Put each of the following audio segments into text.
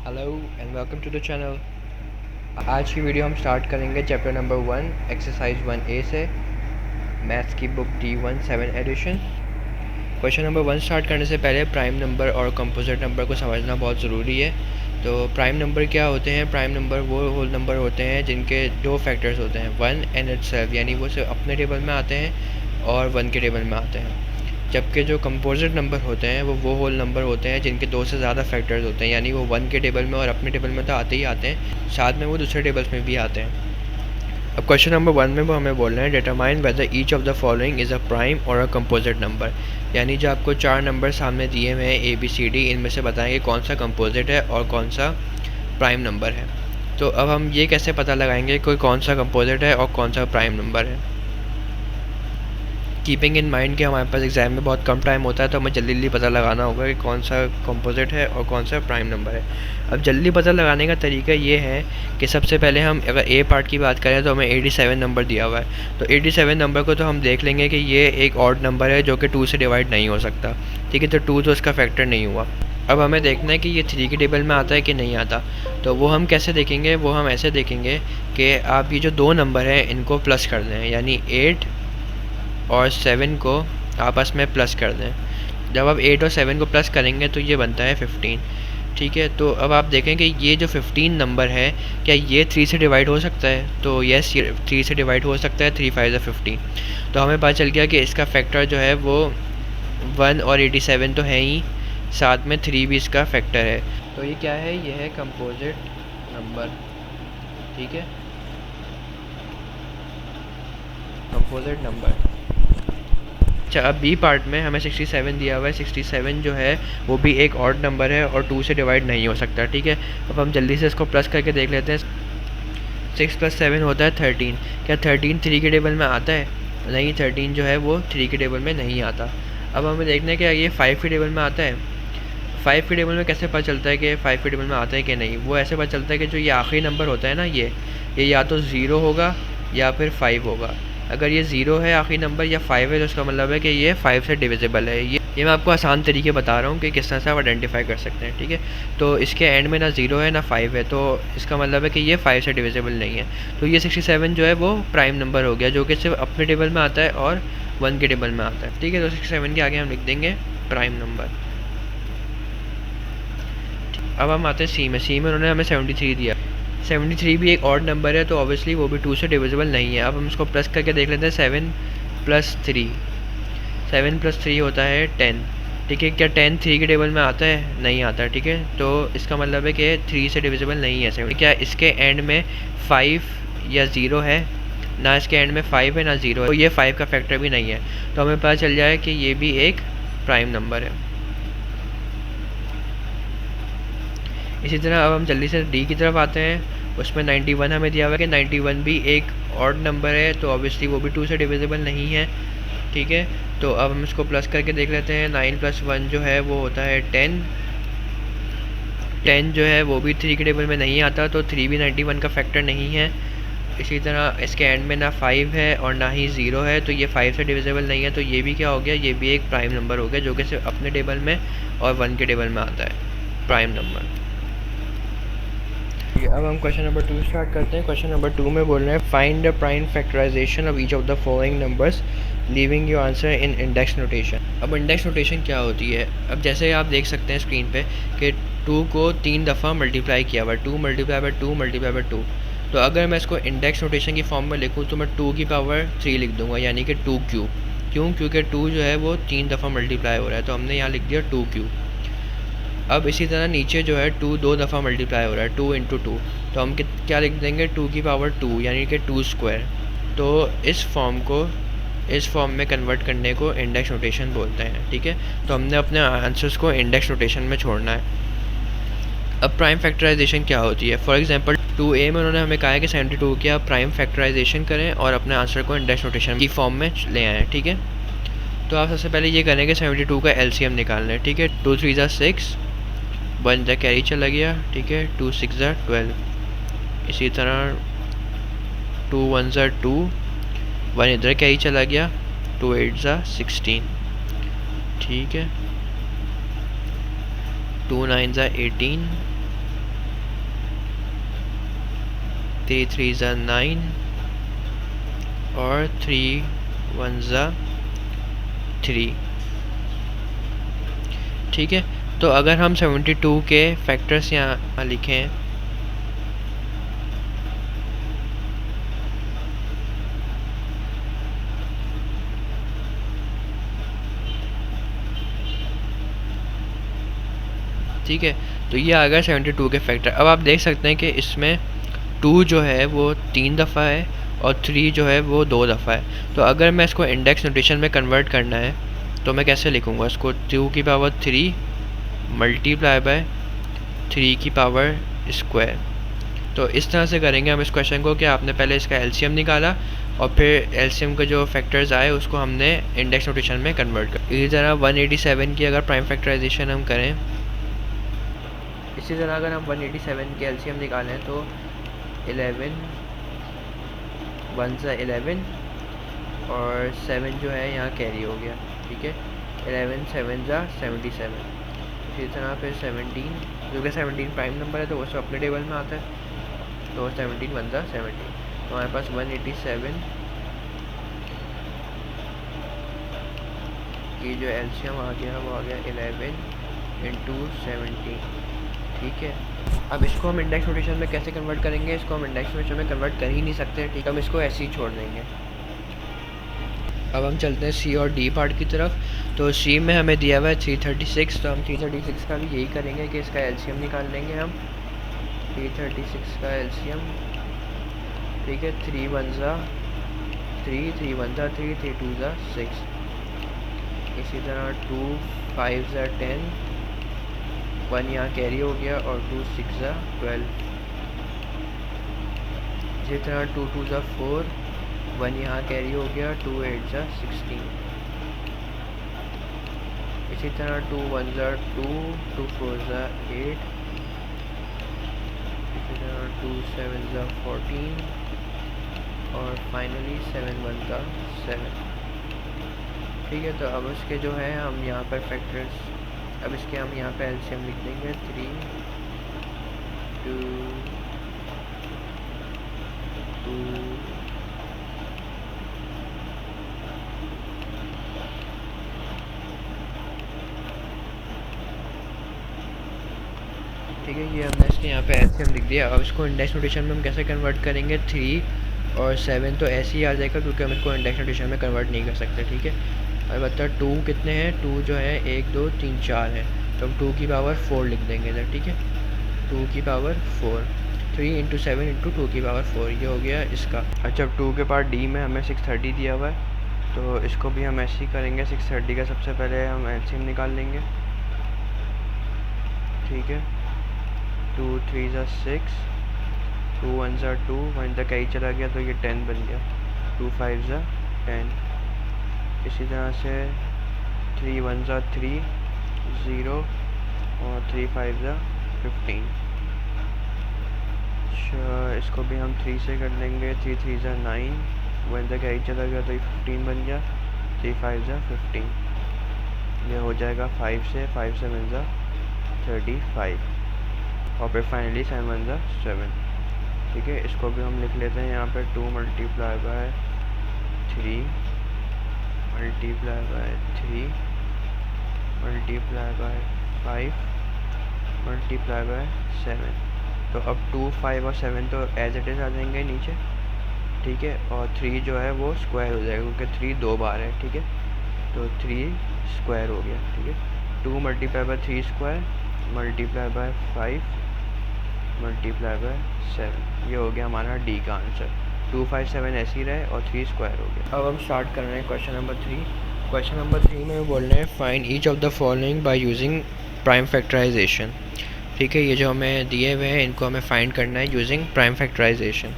Hello and welcome to the channel. आज की video हम स्टार्ट करेंगे चैप्टर नंबर 1 एक्सरसाइज 1A से, मैथ्स की book D1 7 edition. Question number 1 start करने से पहले प्राइम नंबर और कंपोजिट नंबर को समझना बहुत ज़रूरी है। तो प्राइम नंबर क्या होते हैं? प्राइम नंबर वो होल नंबर होते हैं जिनके दो फैक्टर्स होते हैं, 1 एंड इटसेल्फ, यानी वो सिर्फ अपने टेबल में आते हैं और 1 के टेबल में आते हैं। जबकि जो कंपोजिट नंबर होते हैं वो होल नंबर होते हैं जिनके दो से ज़्यादा फैक्टर्स होते हैं, यानी वो 1 के टेबल में और अपने टेबल में तो आते ही आते हैं, साथ में वो दूसरे टेबल्स में भी आते हैं। अब क्वेश्चन नंबर 1 में वो हमें बोलना है determine whether each of the following is a prime और अ कंपोजिट नंबर, यानी जो आपको 4 नंबर सामने दिए हुए हैं ABCD, इनमें से बताएंगे कौन सा कंपोजिट है और कौन सा प्राइम नंबर है। तो अब हम ये कैसे पता लगाएंगे कोई कौन सा कंपोजिट है और कौन सा प्राइम नंबर है? कीपिंग इन माइंड कि हमारे पास एग्ज़ाम में बहुत कम टाइम होता है, तो हमें जल्दी जल्दी पता लगाना होगा कि कौन सा कंपोजिट है और कौन सा प्राइम नंबर है। अब जल्दी पता लगाने का तरीका ये है कि सबसे पहले हम अगर ए पार्ट की बात करें तो हमें 87 नंबर दिया हुआ है, तो 87 नंबर को तो हम देख लेंगे कि ये एक ऑड नंबर है जो कि 2 से डिवाइड नहीं हो सकता, ठीक है, तो 2 तो इसका फैक्टर नहीं हुआ। अब हमें देखना है कि ये 3 के टेबल में आता है कि नहीं आता। तो वो हम कैसे देखेंगे? वो हम ऐसे देखेंगे कि आप ये जो दो नंबर हैं इनको प्लस कर दें, यानी 8 और 7 को आपस में प्लस कर दें। जब आप 8 और 7 को प्लस करेंगे तो ये बनता है 15, ठीक है। तो अब आप देखें कि ये जो 15 नंबर है, क्या ये 3 से डिवाइड हो सकता है? तो यस, ये 3 से डिवाइड हो सकता है, 3 5 15। तो हमें पता चल गया कि इसका फैक्टर जो है वो 1 और 87 तो है ही, साथ में 3 भी इसका फैक्टर है। तो ये क्या है? ये है कंपोजिट नंबर, ठीक है, कंपोजिट नंबर। अच्छा, अब बी पार्ट में हमें 67 दिया हुआ है। 67 जो है वो भी एक ऑड नंबर है और 2 से डिवाइड नहीं हो सकता, ठीक है। अब हम जल्दी से इसको प्लस करके देख लेते हैं। 6 + 7 होता है 13। क्या 13 3 के टेबल में आता है? नहीं, 13 जो है वो 3 के टेबल में नहीं आता। अब हमें देखना है कि ये 5 के टेबल में आता है। 5 के टेबल में कैसे पता चलता है कि 5 के टेबल में आता है कि नहीं? वो ऐसे पता चलता है कि जो ये आखिरी नंबर होता है ना, ये या तो 0 होगा या फिर 5 होगा। अगर ये 0 है आखिरी नंबर या 5 है तो इसका मतलब है कि ये 5 से डिविजिबल है। ये मैं आपको आसान तरीके बता रहा हूँ कि किस तरह से आप आइडेंटिफाई कर सकते हैं, ठीक है। तो इसके एंड में ना 0 है ना 5 है, तो इसका मतलब है कि ये 5 से डिविजिबल नहीं है। तो ये 67 जो है वो प्राइम नंबर हो गया, जो कि सिर्फ अपने टेबल में आता है और 1 के टेबल में आता है, ठीक है। तो 67 के आगे हम लिख देंगे प्राइम नंबर। अब हम आते हैं सी में। सी में उन्होंने हमें 73 दिया। 73 भी एक ऑड नंबर है, तो ऑब्वियसली वो भी 2 से डिविजिबल नहीं है। अब हम इसको प्लस करके देख लेते हैं। 7 + 3, 7 + 3 होता है 10, ठीक है। क्या 10 3 के टेबल में आता है? नहीं आता, ठीक है। तो इसका मतलब है कि 3 से डिविजिबल नहीं है 7। क्या इसके एंड में 5 या 0 है? ना इसके एंड में 5 है ना 0 है, तो ये 5 का फैक्टर भी नहीं है। तो हमें पता चल जाए कि ये भी एक प्राइम नंबर है। इसी तरह अब हम जल्दी से डी की तरफ आते हैं। उसमें 91 हमें दिया हुआ है कि 91 भी एक ऑड नंबर है, तो ऑब्वियसली वो भी 2 से डिविजिबल नहीं है, ठीक है। तो अब हम इसको प्लस करके देख लेते हैं। 9 + 1 जो है वो होता है 10। 10 जो है वो भी 3 के टेबल में नहीं आता, तो 3 भी 91 का फैक्टर नहीं है। इसी तरह इसके एंड में ना 5 है और ना ही 0 है, तो ये 5 से डिविजिबल नहीं है। तो ये भी क्या हो गया? ये भी एक प्राइम नंबर हो गया, जो कि सिर्फ अपने टेबल में और 1 के टेबल में आता है, प्राइम नंबर। अब हम क्वेश्चन नंबर 2 स्टार्ट करते हैं। क्वेश्चन नंबर 2 में बोल रहे हैं find the prime factorisation of each of the following numbers leaving your answer in index notation. अब इंडेक्स नोटेशन क्या होती है? अब जैसे आप देख सकते हैं स्क्रीन पे कि 2 को 3 दफ़ा मल्टीप्लाई किया हुआ, 2 × 2 × 2। तो अगर मैं इसको इंडेक्स नोटेशन की फॉर्म में लिखूँ तो मैं 2 की पावर 3 लिख दूँगा, यानी कि 2Q। क्यों? क्योंकि 2 जो है वो 3 दफ़ा मल्टीप्लाई हो रहा है, तो हमने यहाँ लिख दिया 2Q। अब इसी तरह नीचे जो है 2 2 दफ़ा मल्टीप्लाई हो रहा है, 2 × 2, तो हम क्या लिख देंगे? 2 की पावर 2, यानी कि 2²। तो इस फॉर्म में कन्वर्ट करने को इंडेक्स नोटेशन बोलते हैं, ठीक है। तो हमने अपने आंसर्स को इंडेक्स नोटेशन में छोड़ना है। अब प्राइम फैक्टराइजेशन क्या होती है? फॉर एग्जांपल 2A में उन्होंने हमें कहा है कि 72 की आप प्राइम फैक्टराइजेशन करें और अपने आंसर को इंडेक्स नोटेशन की फॉर्म में ले आएँ, ठीक है। तो आप सबसे पहले ये करें कि 72 का LCM निकालना है, ठीक है। 2 3 = 6, 1 जा कैरी चला गया, ठीक है। 2 6 = 12। इसी तरह 2 1 = 2, 1 इधर कैरी चला गया, 2 8 = 16, ठीक है। 2 9 = 18, 3 3 ज़ा 9 और 3 1 ज़ा 3। ठीक है, तो अगर हम 72 के फैक्टर्स यहाँ लिखें, ठीक है, तो ये आ गया 72 के फैक्टर। अब आप देख सकते हैं कि इसमें 2 जो है वो 3 दफ़ा है और 3 जो है वो 2 दफ़ा है। तो अगर मैं इसको इंडेक्स नोटेशन में कन्वर्ट करना है तो मैं कैसे लिखूँगा इसको? 2 की पावर 3 मल्टीप्लाई बाय 3 की पावर स्क्वायर। तो इस तरह से करेंगे हम इस क्वेश्चन को कि आपने पहले इसका एलसीएम निकाला और फिर एलसीएम के जो फैक्टर्स आए उसको हमने इंडेक्स नोटेशन में कन्वर्ट कर। इसी तरह 187 की अगर प्राइम फैक्टराइजेशन हम करें, इसी तरह अगर हम 187 के एलसीएम निकालें तो 11 1 ज़ा 11 और 7 जो है यहाँ कैरी हो गया। ठीक है, 11 7 ज़ा 77। इसी तरह फिर 17, जो कि 17 प्राइम नंबर है तो वो सब अपने टेबल में आता है, तो 17 1 ज़ा 17। तो हमारे पास 187 की जो एलसीएम आ गया वो आ गया 11 इंटू 17। ठीक है, अब इसको हम इंडेक्स नोटेशन में कैसे कन्वर्ट करेंगे? इसको हम इंडेक्स नोटेशन में कन्वर्ट कर ही नहीं सकते। ठीक है, हम इसको ऐसे ही छोड़ देंगे। अब हम चलते हैं सी और डी पार्ट की तरफ। तो सी में हमें दिया हुआ है 336, तो हम 336 का भी यही करेंगे कि इसका एलसीएम निकाल लेंगे हम। 336 का एलसीएम, ठीक है, 3 1 ज़ा 3 3 1 ज़ा 3 3 2 ज़ा 6। इसी तरह 2 5 ज़ा 10, 1 यहाँ कैरी हो गया और 2 6 ज़ा 12। इसी तरह 2 2 ज़ा 4, 1 यहाँ कैरी हो गया, 2 8 ज़ा 16। इसी तरह 2 1 ज़ा 2, 2 4 ज़ा 8। इसी तरह 2 7 ज़ा 14 और फाइनली 7 1 ज़ा 7। ठीक है, तो अब इसके जो है हम यहाँ पर फैक्टर्स, अब इसके हम यहाँ पे एलसीएम लिख देंगे 3 2 2 ठीक है, ये हमने इसके यहाँ पे एलसीएम लिख दिया। अब इसको इंडेक्स नोटेशन में हम कैसे कन्वर्ट करेंगे? 3 और 7 तो ऐसे ही आ जाएगा क्योंकि हम इसको इंडेक्स नोटेशन में कन्वर्ट नहीं कर सकते। ठीक है, अब बता 2 कितने हैं? 2 जो है 1 2 3 4 है, तो हम 2 की पावर 4 लिख देंगे इधर। ठीक है, 2 की पावर 4, 3 इंटू 7 इंटू 2 की पावर 4, ये हो गया इसका। अच्छा, 2 के पार्ट डी में हमें 630 दिया हुआ है, तो इसको भी हम ऐसे ही करेंगे। 630 का सबसे पहले हम एलसीएम निकाल लेंगे। ठीक है, 2 3 ज़ा 6, 2 1 ज़ा 2, 1 तक ही चला गया तो ये 10 बन गया, 2 5 ज़ा 10। इसी तरह से 3 1 ज़ा 3 0 और 3 5 ज़ा 15। अच्छा, इसको भी हम 3 से कर लेंगे। 3 3 ज़ा 9, 1 तक ही चला गया तो ये 15 बन गया, 3 5 ज़ा 15। ये हो जाएगा 5 से, 5 7 ज़ा 35 और फिर फाइनली 7 1 ज़ा 7। ठीक है, इसको भी हम लिख लेते हैं यहाँ पे 2 multiply by 3 multiply by 3 multiply by 5 multiply by 7। तो अब 2 5 और 7 तो एज इट इज़ आ जाएंगे नीचे। ठीक है, और 3 जो है वो स्क्वायर हो जाएगा क्योंकि 3 2 बार है। ठीक है, तो 3 स्क्वायर हो गया। ठीक है, 2 multiply by 3 square multiply by 5 multiply by 7, ये हो गया हमारा डी का आंसर। 2 5 7 ऐसे ही रहे और 3 स्क्वायर हो गया। अब हम स्टार्ट कर रहे हैं क्वेश्चन नंबर 3। क्वेश्चन नंबर 3 में बोल रहे हैं find each of the following by using prime factorisation. ठीक है, ये जो हमें दिए हुए हैं इनको हमें फाइंड करना है यूजिंग प्राइम फैक्टराइजेशन।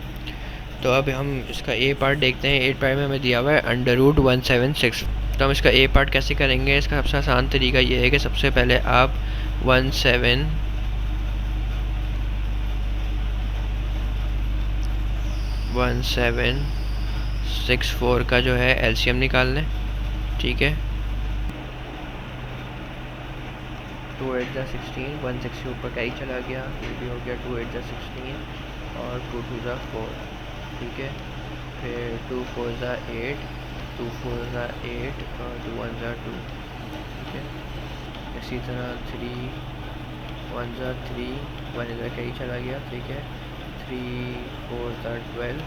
तो अब हम इसका ए पार्ट देखते हैं। ए पार्ट में हमें दिया हुआ है √176। तो हम इसका ए पार्ट कैसे करेंगे? इसका सबसे आसान तरीका ये है कि सबसे पहले आप 1764 का जो है एलसीएम निकाल लें। ठीक है, 2 8 ज़ा 16, 1 6 के ऊपर का ही चला गया, ये भी हो गया 2 8 ज़ा 16 और 2 2 ज़ा 4, ठीक है। फिर 2 4 ज़ा 8, 2 4 ज़ा 8 और 2 1 ज़ा 2, ठीक है। इसी तरह 3 1 ज़ा 3, 1 इधर कहीं चला गया, ठीक है। 3 4 ज़ा 12,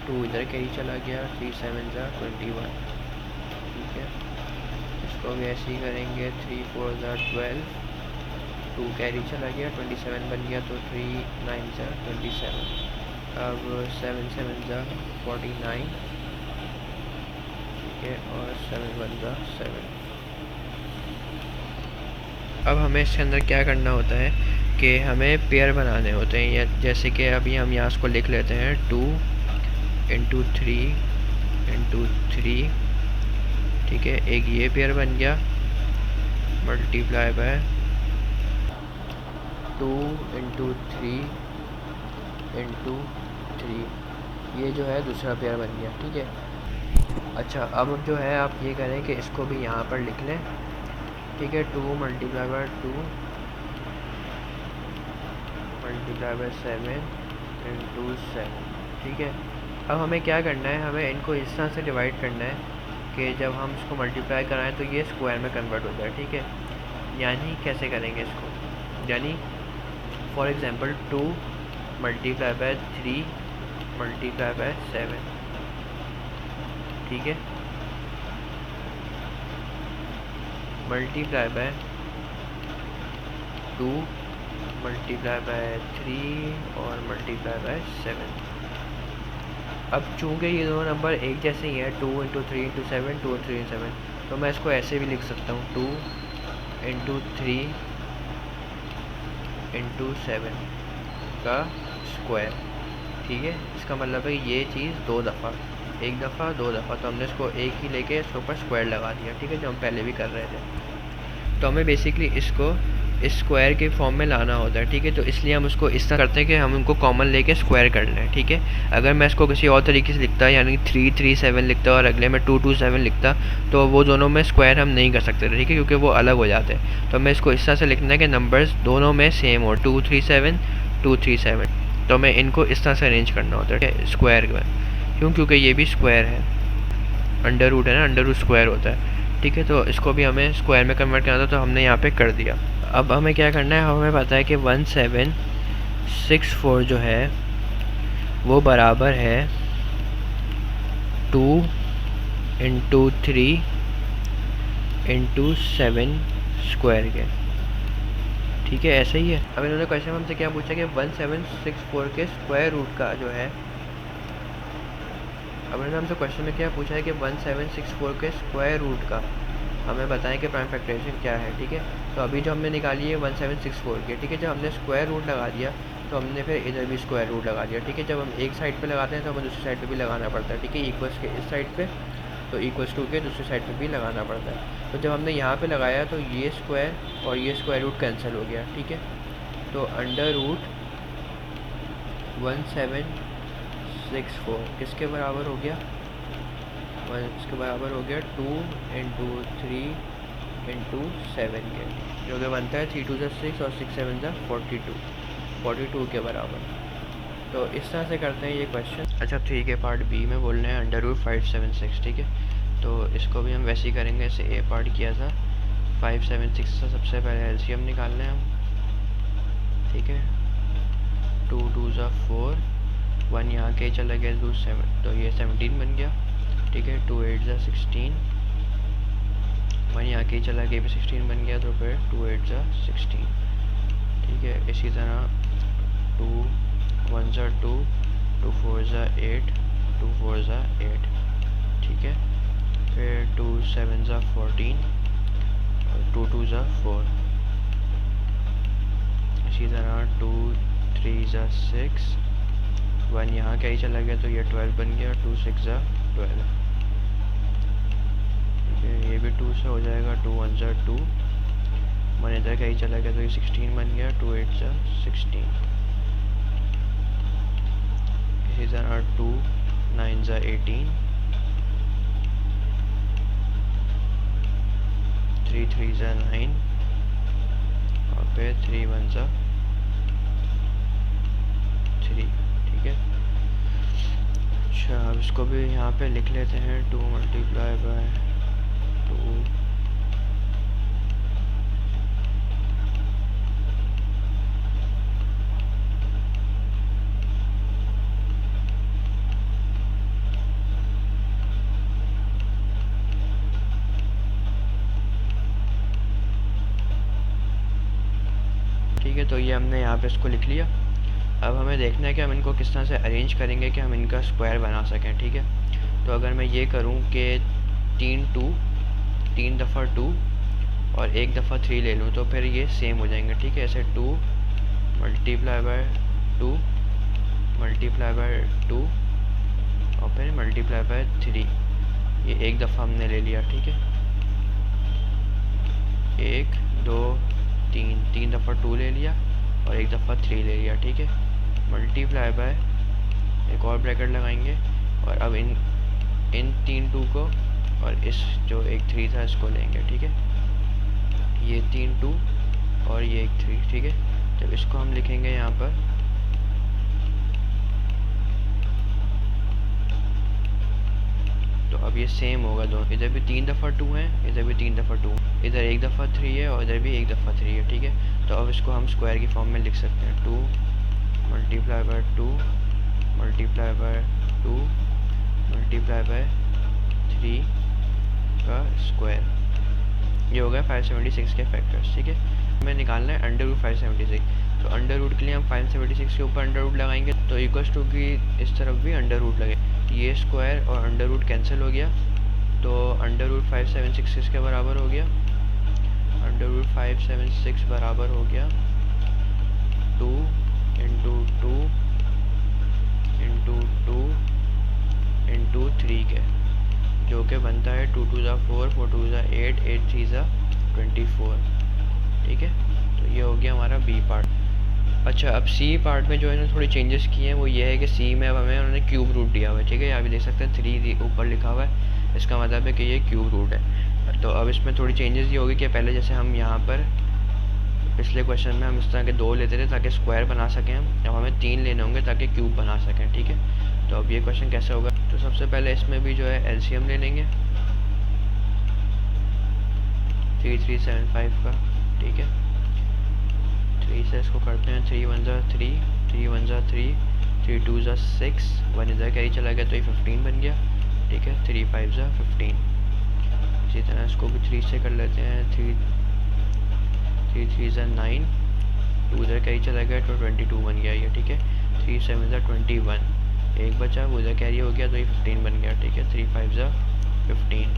2 इधर कहीं चला गया, 3 7 ज़ा 21, ठीक है। इसको भी ऐसे ही करेंगे, 3 4 ज़ा 12, 2 कैरी चला गया, 27 बन गया, तो 3 9 ज़ा 27। अब 7 7 ज़ा 49, ठीक है, और 7 1 ज़ा 7। अब हमें इसके अंदर क्या करना होता है कि हमें पेयर बनाने होते हैं, या जैसे कि अभी हम यहाँ इसको लिख लेते हैं 2 इंटू 3 इंटू 3, ठीक है। एक ये पेयर बन गया, मल्टीप्लाई बाय 2 इंटू 3 इंटू 3, ये जो है दूसरा पेयर बन गया, ठीक है। अच्छा, अब जो है आप ये करें कि इसको भी यहाँ पर लिख लें, ठीक है। 2 multiply by 2 multiply by 7 into 7, ठीक है। अब हमें क्या करना है, हमें इनको इस तरह से डिवाइड करना है कि जब हम इसको मल्टीप्लाई कराएं तो ये स्क्वायर में कन्वर्ट हो जाए, ठीक है। यानी कैसे करेंगे इसको, यानी for example 2 multiply by 3 multiply by 7, ठीक है, मल्टीप्लाई बाय 2 मल्टीप्लाई बाय 3 और मल्टीप्लाई बाय 7। अब चूँकि ये दोनों नंबर एक जैसे ही हैं, 2 इंटू 3 इंटू 7, 2 3 7, तो मैं इसको ऐसे भी लिख सकता हूँ, 2 इंटू 3 इंटू 7 का स्क्वायर, ठीक है। इसका मतलब है ये चीज़ दो दफ़ा, एक दफ़ा दो दफ़ा, तो हमने इसको एक ही लेके इसके ऊपर स्क्वायर लगा दिया, ठीक है, जो हम पहले भी कर रहे थे। तो हमें बेसिकली इसको इस स्क्वायर के फॉर्म में लाना होता है, ठीक है। तो इसलिए हम उसको इस तरह करते हैं कि हम उनको कॉमन लेके स्क्वायर कर लें, ठीक है। अगर मैं इसको किसी और तरीके से लिखता, यानी 3 3 7 लिखता और अगले में 2 2 7 लिखता, तो वो दोनों में स्क्वायर हम नहीं कर सकते थे, ठीक है, क्योंकि वो अलग हो जाते हैं। तो हमें इसको इस तरह से लिखना है कि नंबर्स दोनों में सेम हो, 2 3 7 2 3 7। तो हमें इनको इस तरह से अरेंज करना होता है स्क्वायर में, क्योंकि ये भी स्क्वायर है, अंडर रूट है ना, अंडर रूट स्क्वायर होता है, ठीक है। तो इसको भी हमें स्क्वायर में कन्वर्ट करना था, तो हमने यहाँ पे कर दिया। अब हमें क्या करना है, हमें पता है कि 1764 जो है वो बराबर है 2 इंटू 3 इंटू 7 स्क्वायर के, ठीक है, ऐसा ही है। अब इन्होंने क्वेश्चन में हमसे क्या पूछा कि 1764 के स्क्वायर रूट का जो है, अब इन्होंने हमसे क्वेश्चन में क्या पूछा है कि 1764 के स्क्वायर रूट का हमें बताएं कि प्राइम फैक्टराइजेशन क्या है, ठीक है। तो अभी जो हमने निकाली है 1764 के, ठीक है, जब हमने स्क्वायर रूट लगा दिया तो हमने फिर इधर भी स्क्वायर रूट लगा दिया, ठीक है। जब हम एक साइड पे लगाते हैं तो हमें दूसरी साइड पे भी लगाना पड़ता है, ठीक है। इक्वल्स के इस साइड पे तो इक्वल्स टू के दूसरी साइड पे भी लगाना पड़ता है। तो जब हमने यहाँ पे लगाया तो ये स्क्वायर और ये स्क्वायर रूट कैंसिल हो गया, ठीक है। तो अंडर रूट 1764 किसके बराबर हो गया, इसके बराबर हो गया 2 इंटू 3 इंटू 7 के, जो कि बनता है 3 2 6 और 6 7 42 के बराबर। तो इस तरह से करते हैं ये क्वेश्चन। अच्छा, ठीक है, पार्ट बी में बोल रहे हैं अंडर रूट 576, ठीक है। तो इसको भी हम वैसे ही करेंगे जैसे ए पार्ट किया था। 576 से सबसे पहले एलसीएम निकालना है हम, ठीक है। 2 2 ज़ा 4, 1 यहाँ के चला गया, 2 7, तो ये 17 बन गया, ठीक है। 2 8 ज़ा 16, 1 यहाँ के चला गया, भी 16 बन गया, तो फिर 2 8 ज़ा 16, ठीक है। इसी तरह 2 1 ज़ा 2, 2 4 ज़ा 8, 2 4 ज़ा 8, ठीक है। फिर 2 7 ज़ा 14 और 2 2 ज़ा 4, इसी तरह 2 3 ज़ा 6, 1 यहाँ का ही चला गया तो ये 12 बन गया, 2 6 ज़ा 12, ठीक है। ये भी 2 से हो जाएगा, 2 1 ज़ा 2, 1 इधर का ही चला गया तो ये 16 बन गया, 2 8 ज़ा 16, इसी तरह 2 9 ज़ा 18, 3 3 ज़ा 9 और फिर 3 1 ज़ा अच्छा, अब इसको भी यहाँ पे लिख लेते हैं 2 मल्टीप्लाई बाय 2। ठीक है, तो ये हमने यहाँ पे इसको लिख लिया। अब हमें देखना है कि हम इनको किस तरह से अरेंज करेंगे कि हम इनका स्क्वायर बना सकें। ठीक है, तो अगर मैं ये करूँ कि 3 दफ़ा 2 और 1 दफ़ा 3 ले लूँ, तो फिर ये सेम हो जाएंगे। ठीक है, ऐसे 2 मल्टीप्लाई बाय 2 मल्टीप्लाई बाय 2 और फिर मल्टीप्लाई बाय 3, ये एक दफ़ा हमने ले लिया। ठीक है, 1 2 3 दफ़ा 2 ले लिया और एक दफ़ा 3 ले लिया। ठीक है, मल्टीप्लाई बाय एक और ब्रैकेट लगाएंगे और अब इन 3 2 को और इस जो एक 3 था इसको लेंगे। ठीक है, ये 3 2 और ये एक 3। ठीक है, जब इसको हम लिखेंगे यहाँ पर, तो अब ये सेम होगा दोनों, इधर भी 3 दफ़ा 2 है, इधर भी 3 दफ़ा 2, इधर एक दफ़ा 3 है और इधर भी एक दफ़ा 3 है। ठीक है, तो अब इसको हम स्क्वायर की फॉर्म में लिख सकते हैं। 2 multiply by 2 multiply by 2 multiply by 3 का स्क्वायर, ये हो गया 576 के फैक्टर्स। ठीक है, हमें निकालना है अंडर रूट 576। तो अंडर रूट के लिए हम 576 के ऊपर अंडर रूट लगाएंगे, तो इक्वल्स टू की इस तरफ भी अंडर रूट लगे, ये स्क्वायर और अंडर रूट कैंसिल हो गया, तो अंडर रूट 576 इसके बराबर हो गया। अंडर रूट 576 बराबर हो गया 2 इंटू 2 इंटू 2 इंटू 3 के, जो कि बनता है 2 2 ज़ा 4 4 2 ज़ा 8 8 3 ज़ा 24। ठीक है, तो ये हो गया हमारा बी पार्ट। अच्छा, अब सी पार्ट में जो है ना थोड़ी चेंजेस किए हैं, वो ये है कि सी में अब हमें उन्होंने क्यूब रूट दिया हुआ है। ठीक है, यहाँ भी देख सकते हैं 3 ऊपर लिखा हुआ है, इसका मतलब है कि ये क्यूब रूट है। तो अब इसमें थोड़ी चेंजेस ये होगी कि पहले जैसे हम यहाँ पर पिछले क्वेश्चन में हम इस तरह के 2 लेते थे ताकि स्क्वायर बना सकें हम, अब हमें 3 लेने होंगे ताकि क्यूब बना सकें। ठीक है, तो अब ये क्वेश्चन कैसे होगा, तो सबसे पहले इसमें भी जो है एलसीएम ले लेंगे 3375 का। ठीक है, 3 से इसको करते हैं 3 1 ज़ा 3 3 1 ज़ा 3 3 2 ज़ा 6 1 इधर कैरी चला गया तो ये 15 बन गया। ठीक है, 3 5 ज़ा 15। इसी तरह इसको भी 3 से कर लेते हैं, 3 3 ज़ा 9 2 इधर कैरी चला गया तो 22 बन गया ये। ठीक है, 3 7 ज़ा 21, एक बचा वो इधर कैरी हो गया तो ये 15 बन गया। ठीक है, 3 5 ज़ा 15,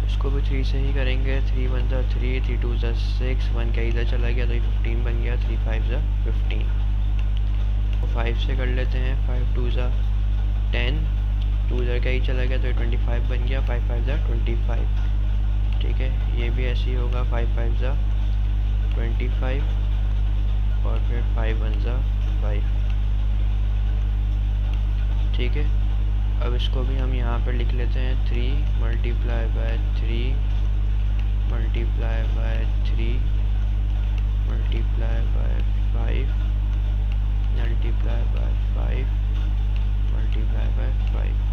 इसको भी 3 से ही करेंगे, 3 1 ज़ा 3 3 2 ज़ा 6 1 का इधर चला गया तो ये 15 बन गया, 3 5 ज़ा 15। तो 5 से कर लेते हैं, 5 2 ज़ा 10 2 इधर का ही चला गया तो ये 25 बन गया, 5 5 ज़ा 25। ठीक है, ये भी ऐसे ही होगा, 5 5 ज़ा 25 और फिर 5 1 ज़ा 5। ठीक है, अब इसको भी हम यहाँ पर लिख लेते हैं 3 multiply by 3 multiply by 3 multiply by 5 multiply by 5 multiply by 5।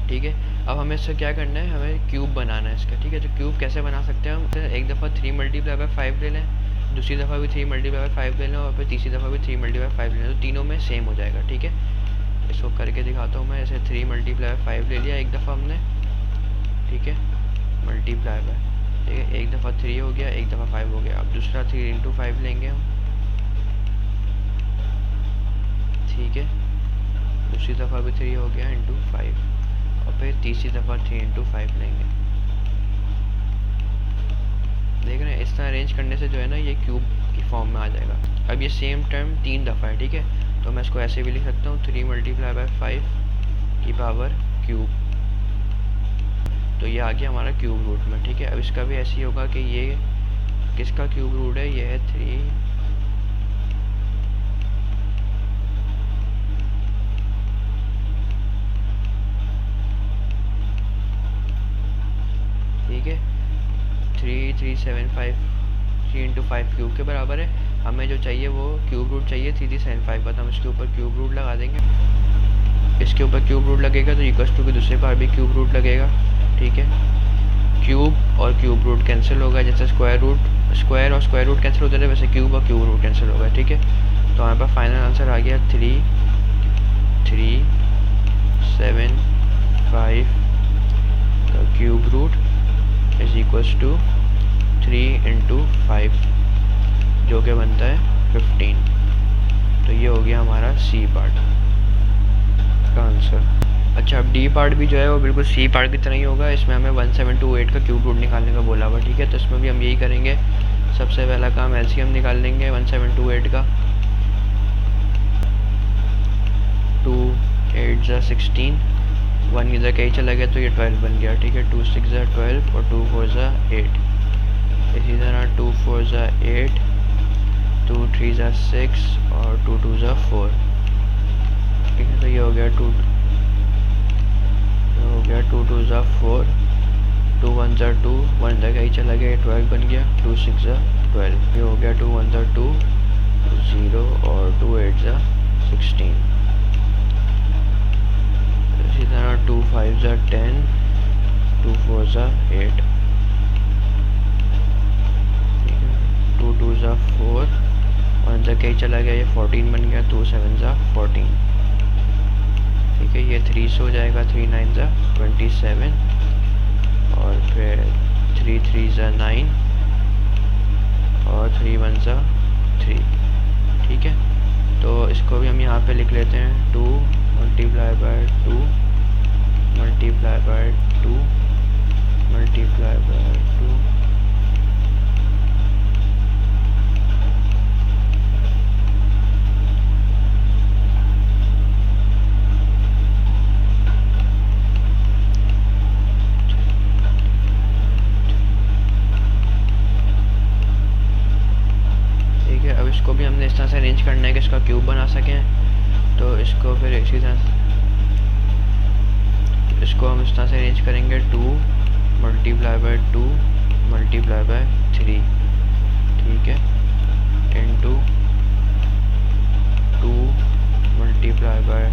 ठीक है, अब हमें इससे क्या करना है, हमें क्यूब बनाना है इसका। ठीक है, तो क्यूब कैसे बना सकते हैं हम, एक दफ़ा 3 मल्टीप्लाई बाय 5 ले लें, दूसरी दफ़ा भी 3 मल्टीप्लाई बाय 5 ले लें और फिर तीसरी दफ़ा भी 3 मल्टीप्लाई बाय 5 ले लें, तो तीनों में सेम हो जाएगा। ठीक है, इसको करके दिखाता हूँ मैं, ऐसे 3 मल्टीप्लाई बाय 5 ले लिया एक दफ़ा हमने। ठीक है, मल्टीप्लाई बाय, ठीक है, एक दफ़ा 3 हो गया, एक दफ़ा 5 हो गया। अब दूसरा 3 इंटू 5 लेंगे हम। ठीक है, दूसरी दफ़ा भी 3 हो गया इंटू 5 और फिर तीसरी दफ़ा 3 इंटू 5 लेंगे। देख रहे हैं, इस तरह अरेंज करने से जो है ना ये क्यूब की फॉर्म में आ जाएगा। अब ये सेम टर्म 3 दफ़ा है। ठीक है, तो मैं इसको ऐसे भी लिख सकता हूँ 3 मल्टीप्लाई बाय 5 की पावर क्यूब, तो ये आ गया हमारा क्यूब रूट में। ठीक है, अब इसका भी ऐसे ही होगा कि ये किसका क्यूब रूट है, ये है 3 ठीक है, 3375 3 इंटू 5 क्यूब के बराबर है। हमें जो चाहिए वो क्यूब रूट चाहिए 3,375 का, तो हम इसके ऊपर क्यूब रूट लगा देंगे। इसके ऊपर क्यूब रूट लगेगा तो इक्वल्स टू के दूसरे पार भी क्यूब रूट लगेगा, ठीक है। क्यूब और क्यूब रूट कैंसिल होगा, जैसे स्क्वायर और स्क्वायर रूट कैंसिल होते थे वैसे क्यूब और क्यूब रूट कैंसिल होगा, ठीक है। तो हमारे पास फाइनल आंसर आ गया 3,375 का cube root is equals to 3 into 5 जो कि बनता है 15। तो ये हो गया हमारा सी पार्ट का आंसर। अच्छा, अब डी पार्ट भी जो है वो बिल्कुल सी पार्ट की तरह ही होगा। इसमें हमें 1728 का क्यूब रूट निकालने का बोला हुआ, ठीक है। तो इसमें भी हम यही करेंगे, सबसे पहला काम एलसीएम निकाल लेंगे 1728 का। 2 8 ज़ा 16, 1 इधर कहीं चला गया तो ये 12 बन गया, ठीक है। 2 6 ज़ा 12 और 2 4 ज़ा 8। इसी तरह 2 4 ज़ा 8, 2 3 ज़ा 6 और 2 2 ज़ा 4, ठीक है। तो ये हो गया 2 2 ज़ा 4, 2 1 ज़ा 2, 1 इधर कहीं चला गया, 12 बन गया। 2 6 ज़ा 12, ये हो गया 2 1 ज़ा 2, 0 और 2 8 ज़ा 16। इसी तरह 2 5 ज़ा 10, 2 4 ज़ा 8, 2 2 ज़ा 4, 1 ज़ा कहीं चला गया, ये 14 बन गया। 2 7 ज़ा 14, ठीक है। ये 3 से हो जाएगा, 3 9 ज़ा 27 और फिर 3 3 ज़ा 9 और 3 1 ज़ा 3, ठीक है। तो इसको भी हम यहाँ पे लिख लेते हैं, 2 multiply by 2 multiply by 2 multiply by 2, इसको भी हमने इस तरह से अरेंज करना है कि इसका क्यूब बना सकें। तो इसको फिर इसी तरह इसको हम इस तरह से अरेंज करेंगे, 2 मल्टीप्लाई बाय 2 मल्टीप्लाई बाय 3, ठीक है, into 2 multiply by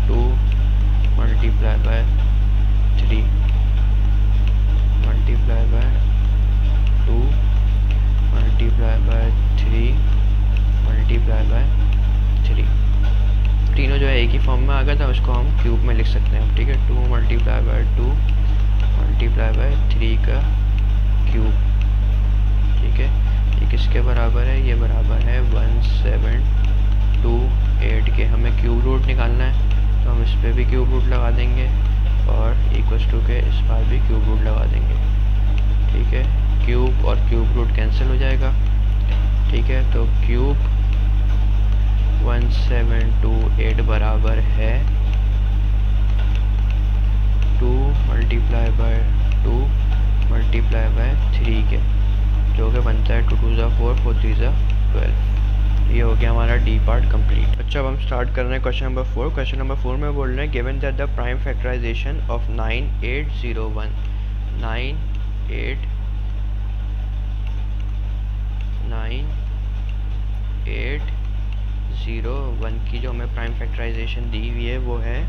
2 multiply by 3 multiply by 2 multiply by 3 multiply by 3। तीनों जो है एक ही फॉर्म में आ गया था, उसको हम क्यूब में लिख सकते हैं, ठीक है। 2 मल्टीप्लाई बाय 2 मल्टीप्लाई बाय 3 का क्यूब, ठीक है। ये किसके बराबर है? ये बराबर है 1728 के। हमें क्यूब रूट निकालना है तो हम इस पर भी क्यूब रूट लगा देंगे और इक्वल्स टू के इस पर भी क्यूब रूट लगा देंगे, ठीक है। क्यूब और क्यूब रूट कैंसिल हो जाएगा, ठीक है। तो क्यूब 1728 बराबर है 2 मल्टीप्लाई बाय 2 मल्टीप्लाई बाय 3 के, जो कि बनता है 2 2 ज़ा 4, 4 3 ज़ा 12। ये हो गया हमारा डी पार्ट कंप्लीट। अच्छा, अब हम स्टार्ट कर रहे हैं क्वेश्चन नंबर 4। क्वेश्चन नंबर 4 में बोल रहे हैं, given that the prime factorisation of 9801 9801 की जो हमें प्राइम फैक्टराइजेशन दी हुई है वो है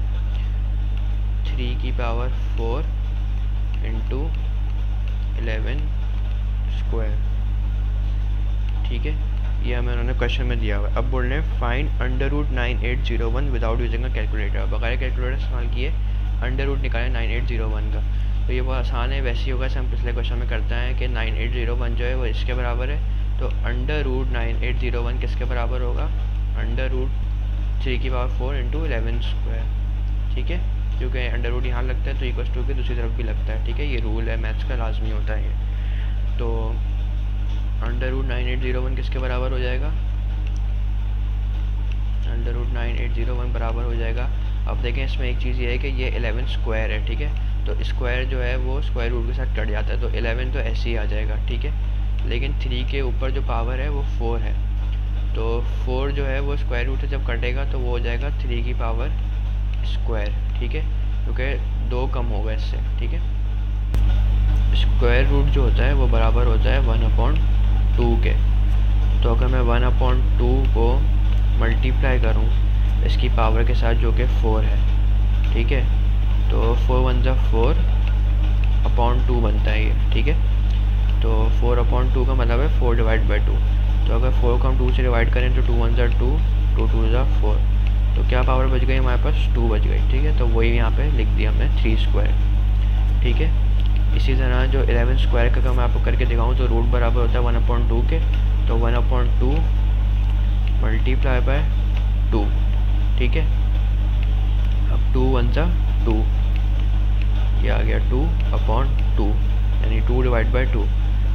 3 की पावर 4 इंटू 11 स्क्वायर, ठीक है। ये हमें उन्होंने क्वेश्चन में दिया हुआ है। अब बोल रहे हैं find under root 9801 without using a calculator. बगैर कैलकुलेटर इस्तेमाल किए अंडर रूट निकालें 9801 का। तो ये बहुत आसान है, वैसे ही होगा जैसे हम पिछले क्वेश्चन में करते हैं कि 9801 जो है वो इसके बराबर है। तो अंडर रूट 9801 किसके बराबर होगा? अंडर रूट 3 की पावर 4 इंटू 11 स्क्वायर, ठीक है। क्योंकि अंडर रूट यहाँ लगता है तो इक्वल टू के दूसरी तरफ भी लगता है, ठीक है। ये रूल है, मैथ्स का लाजमी होता है ये। तो अंडर रूट 9801 किसके बराबर हो जाएगा? अंडर रूट 9801 बराबर हो जाएगा। अब देखें इसमें एक चीज़ ये है कि ये 11 स्क्वायर है, ठीक है। तो स्क्वायर जो है वो स्क्वायर रूट के साथ कट जाता है, तो 11 तो ऐसे ही आ जाएगा, ठीक है। लेकिन 3 के ऊपर जो पावर है वो 4 है, तो 4 जो है वो स्क्वायर रूट से जब कटेगा तो वो हो जाएगा 3 की पावर स्क्वायर, ठीक है। क्योंकि 2 कम होगा इससे, ठीक है। स्क्वायर रूट जो होता है वो बराबर होता है 1/2 के। तो तो अगर मैं 1/2 को मल्टीप्लाई करूँ इसकी पावर के साथ जो कि 4 है, ठीक है, तो 4 1 जा 4/2 बनता है ये, ठीक है। तो 4/2 का मतलब है 4/2। तो अगर 4 को हम 2 से डिवाइड करें तो 2 1 जा 2, 2 2 जा 4, तो क्या पावर बच गई हमारे पास, 2 बच गई, ठीक है। तो वही यहाँ पे लिख दिया हमने 3 स्क्वायर, ठीक है। इसी तरह जो 11 स्क्वायर का मैं आपको करके दिखाऊँ तो रूट बराबर होता है 1/2 के, तो 1/2 मल्टीप्लाई बाय 2, ठीक है। अब 2 1 जा 2, ये आ गया 2/2, यानी 2 डिवाइड बाई 2,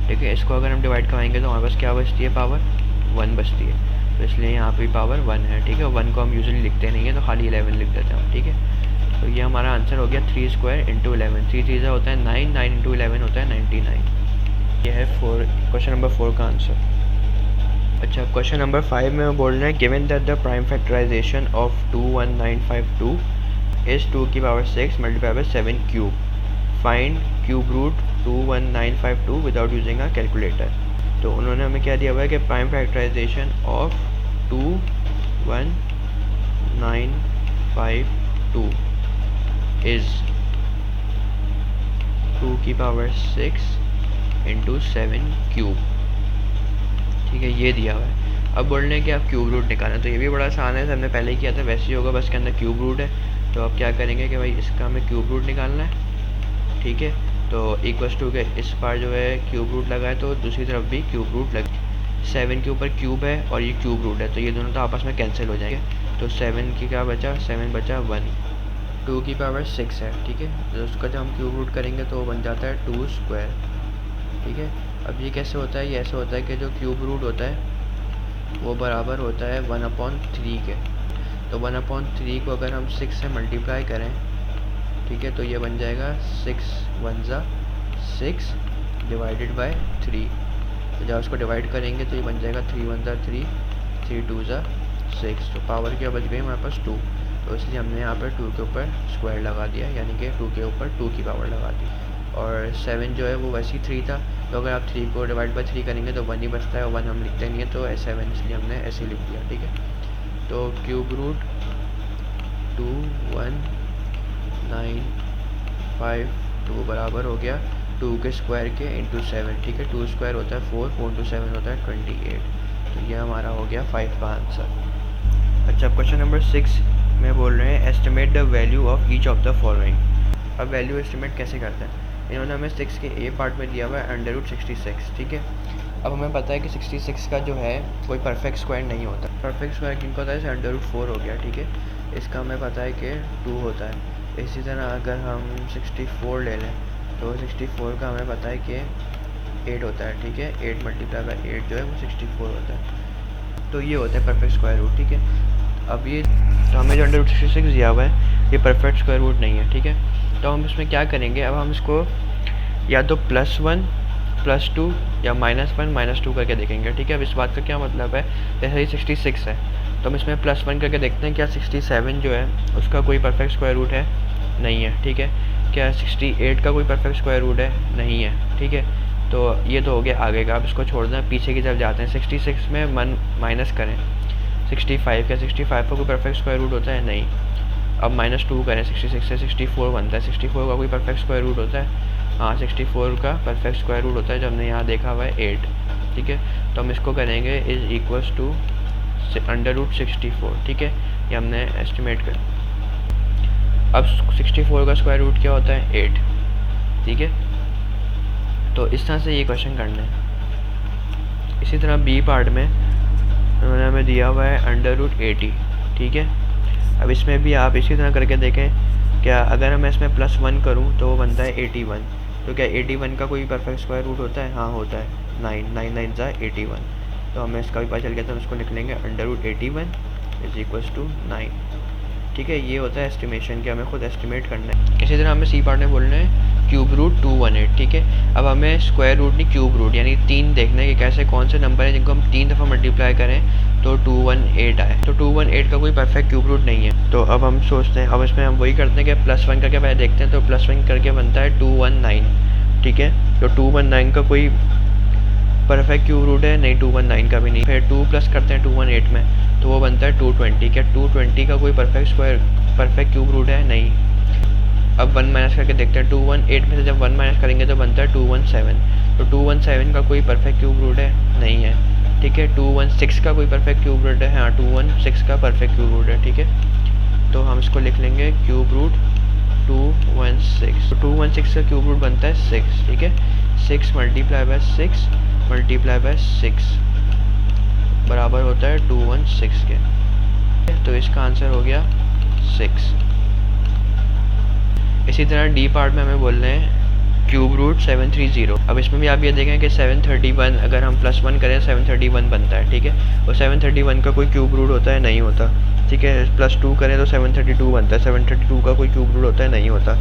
ठीक है। इसको अगर हम डिवाइड कराएंगे तो हमारे पास क्या बचती है, पावर 1 बचती है, तो इसलिए यहाँ पे पावर 1 है, ठीक है। 1 को हम यूजुअली लिखते नहीं है तो खाली 11 लिख देते हैं, ठीक है। तो ये हमारा आंसर हो गया 3 स्क्वायर इंटू 11, 3 3 होता है 9, 9 इंटू 11 होता है 99। ये है क्वेश्चन नंबर 4 का आंसर। अच्छा, क्वेश्चन नंबर 5 में बोल रहे हैं given that the prime factorisation of 21952 is 2 की power 6 multiply by 7 cube, find cube root 21952 without using a calculator. तो उन्होंने हमें क्या दिया हुआ है कि प्राइम फैक्टराइजेशन ऑफ 21952 इज़ 2 की पावर 6 इंटू 7 क्यूब, ठीक है, ये दिया हुआ है। अब बोल रहे हैं कि आप क्यूब रूट निकालें, तो ये भी बड़ा आसान है, हमने पहले ही किया था, वैसे ही होगा, बस के अंदर क्यूब रूट है। तो अब क्या करेंगे कि भाई इसका हमें क्यूब रूट निकालना है, ठीक है। तो इक्वल्स टू के इस बार जो है क्यूब रूट लगा है तो दूसरी तरफ भी क्यूब रूट लगे, 7 के ऊपर क्यूब है और ये क्यूब रूट है, तो ये दोनों तो आपस में कैंसिल हो जाएंगे। तो 7 की क्या बचा, 7 बचा 1, 2 की पावर 6 है, ठीक है। तो उसका जब हम क्यूब रूट करेंगे तो वो बन जाता है 2 स्क्वायर, ठीक है। अब ये कैसे होता है, ये ऐसे होता है कि जो क्यूब रूट होता है वो बराबर होता है 1/3 के। तो 1/3 को अगर हम 6 से मल्टीप्लाई करें, ठीक है, तो ये बन जाएगा 6 1 जा 6 डिवाइडेड बाय 3। तो जब उसको डिवाइड करेंगे तो ये बन जाएगा 3 1 जा 3, 3 2 जा 6। तो पावर क्या बच गई हमारे पास 2, तो इसलिए हमने यहाँ पर 2 के ऊपर स्क्वायर लगा दिया, यानी कि 2 के ऊपर 2 की पावर लगा दी। और 7 जो है वो वैसे ही 3 था, तो अगर आप 3 को डिवाइड बाई 3 करेंगे तो 1 ही बचता है, और 1 हम लिखते नहीं है तो 7, इसलिए हमने ऐसे लिख दिया, ठीक है। तो क्यूब रूट 21952 बराबर हो गया 2 के स्क्वायर के इंटू 7, ठीक है। 2 स्क्वायर होता है 4, 4 इंटू 7 होता है 28। तो ये हमारा हो गया 5 का आंसर। अच्छा, क्वेश्चन नंबर 6 में बोल रहे हैं estimate the value of each of the following. अब वैल्यू एस्टिमेट कैसे करते हैं, इन्होंने हमें 6 के ए पार्ट में दिया हुआ है √66, ठीक है। अब हमें पता है कि 66 का जो है कोई परफेक्ट स्क्वायर नहीं होता, परफेक्ट स्क्वायर किनको होता है, जैसे √4 हो गया, ठीक है। इसका हमें पता है कि 2 होता है। इसी तरह अगर हम 64 ले लें तो 64 का हमें पता है कि 8 होता है, ठीक है। 8 मल्टीप्लाई बाई 8 जो है वो 64 होता है। तो ये होता है परफेक्ट स्क्वायर रूट, ठीक है। अब ये तो हमें जो √66 दिया हुआ है ये परफेक्ट स्क्वायर रूट नहीं है, ठीक है। तो हम इसमें क्या करेंगे, अब हम इसको या तो +1 +2 या -1 -2 करके देखेंगे, ठीक है। अब इस बात का क्या मतलब है, जैसे ही 66 है तो हम इसमें +1 करके देखते हैं क्या 67 जो है उसका कोई परफेक्ट स्क्वायर रूट है, नहीं है, ठीक है। क्या 68 का कोई परफेक्ट स्क्वायर रूट है, नहीं है, ठीक है। तो ये तो हो गया आगे का। अब इसको छोड़ दें, पीछे की तरफ जाते हैं। 66 में माइनस करें 65, क्या 65 का कोई परफेक्ट स्क्वायर रूट होता है, नहीं। अब -2 करें 66 से 64 बनता है, 64 का कोई परफेक्ट स्क्वायर रूट होता है, हाँ 64 का परफेक्ट स्क्वायर रूट होता है, जो हमने यहाँ देखा हुआ है 8, ठीक है। तो हम इसको करेंगे इज इक्वल्स टू √64, ठीक है, ये हमने एस्टिमेट कर। अब 64 का स्क्वायर रूट क्या होता है, 8, ठीक है। तो इस तरह से ये क्वेश्चन करना है। इसी तरह बी पार्ट में उन्होंने हमें दिया हुआ है √80, ठीक है। अब इसमें भी आप इसी तरह करके देखें, क्या अगर मैं इसमें +1 करूं तो वो बनता है 81। तो क्या 81 का कोई परफेक्ट स्क्वायर रूट होता है, हाँ होता है, 9 9 9 जा 81। तो हमें इसका भी पता चल गया, तो हम इसको निकलेंगे √81 इज इक्वल्स टू 9, ठीक है। ये होता है एस्टिमेशन, कि हमें खुद एस्टिमेट करना है। इसी तरह हमें सी पार्ट में बोलना है क्यूब रूट 218, ठीक है। अब हमें स्क्वायर रूट नहीं क्यूब रूट यानी 3 देखना है कि कैसे कौन से नंबर है जिनको हम 3 दफ़ा मल्टीप्लाई करें तो 218 आए। तो 218 का कोई परफेक्ट क्यूब रूट नहीं है। तो अब हम सोचते हैं, अब इसमें हम वही करते हैं कि +1 करके पहले देखते हैं। तो +1 करके बनता है 219, ठीक है। तो 219 का कोई परफेक्ट क्यूब रूट है नहीं, 219 का भी नहीं। फिर 2 प्लस करते हैं 218 में तो वो बनता है 220। क्या 220 का कोई परफेक्ट क्यूब रूट है? नहीं। अब 1 माइनस करके देखते हैं, 218 में से जब 1 माइनस करेंगे तो बनता है 217। तो 217 का कोई परफेक्ट क्यूब रूट है? नहीं है। ठीक है, 216 का कोई परफेक्ट क्यूब रूट है? हाँ, 216 का परफेक्ट क्यूब रूट है। ठीक है, तो हम इसको लिख लेंगे क्यूब रूट 216। तो 216 का क्यूब रूट बनता है 6। ठीक है, 6 मल्टीप्लाई बाय 6 मल्टीप्लाई बाय 6 बराबर होता है 216 के। तो इसका आंसर हो गया 6। इसी तरह डी पार्ट में हमें बोल रहे हैं क्यूब रूट 730। अब इसमें भी आप ये देखें कि 731 अगर हम +1 करें 731 बनता है। ठीक है, और 731 का कोई क्यूब रूट होता है? नहीं होता। ठीक है, +2 करें तो 732 बनता है, 732 का कोई क्यूब रूट होता है? नहीं होता।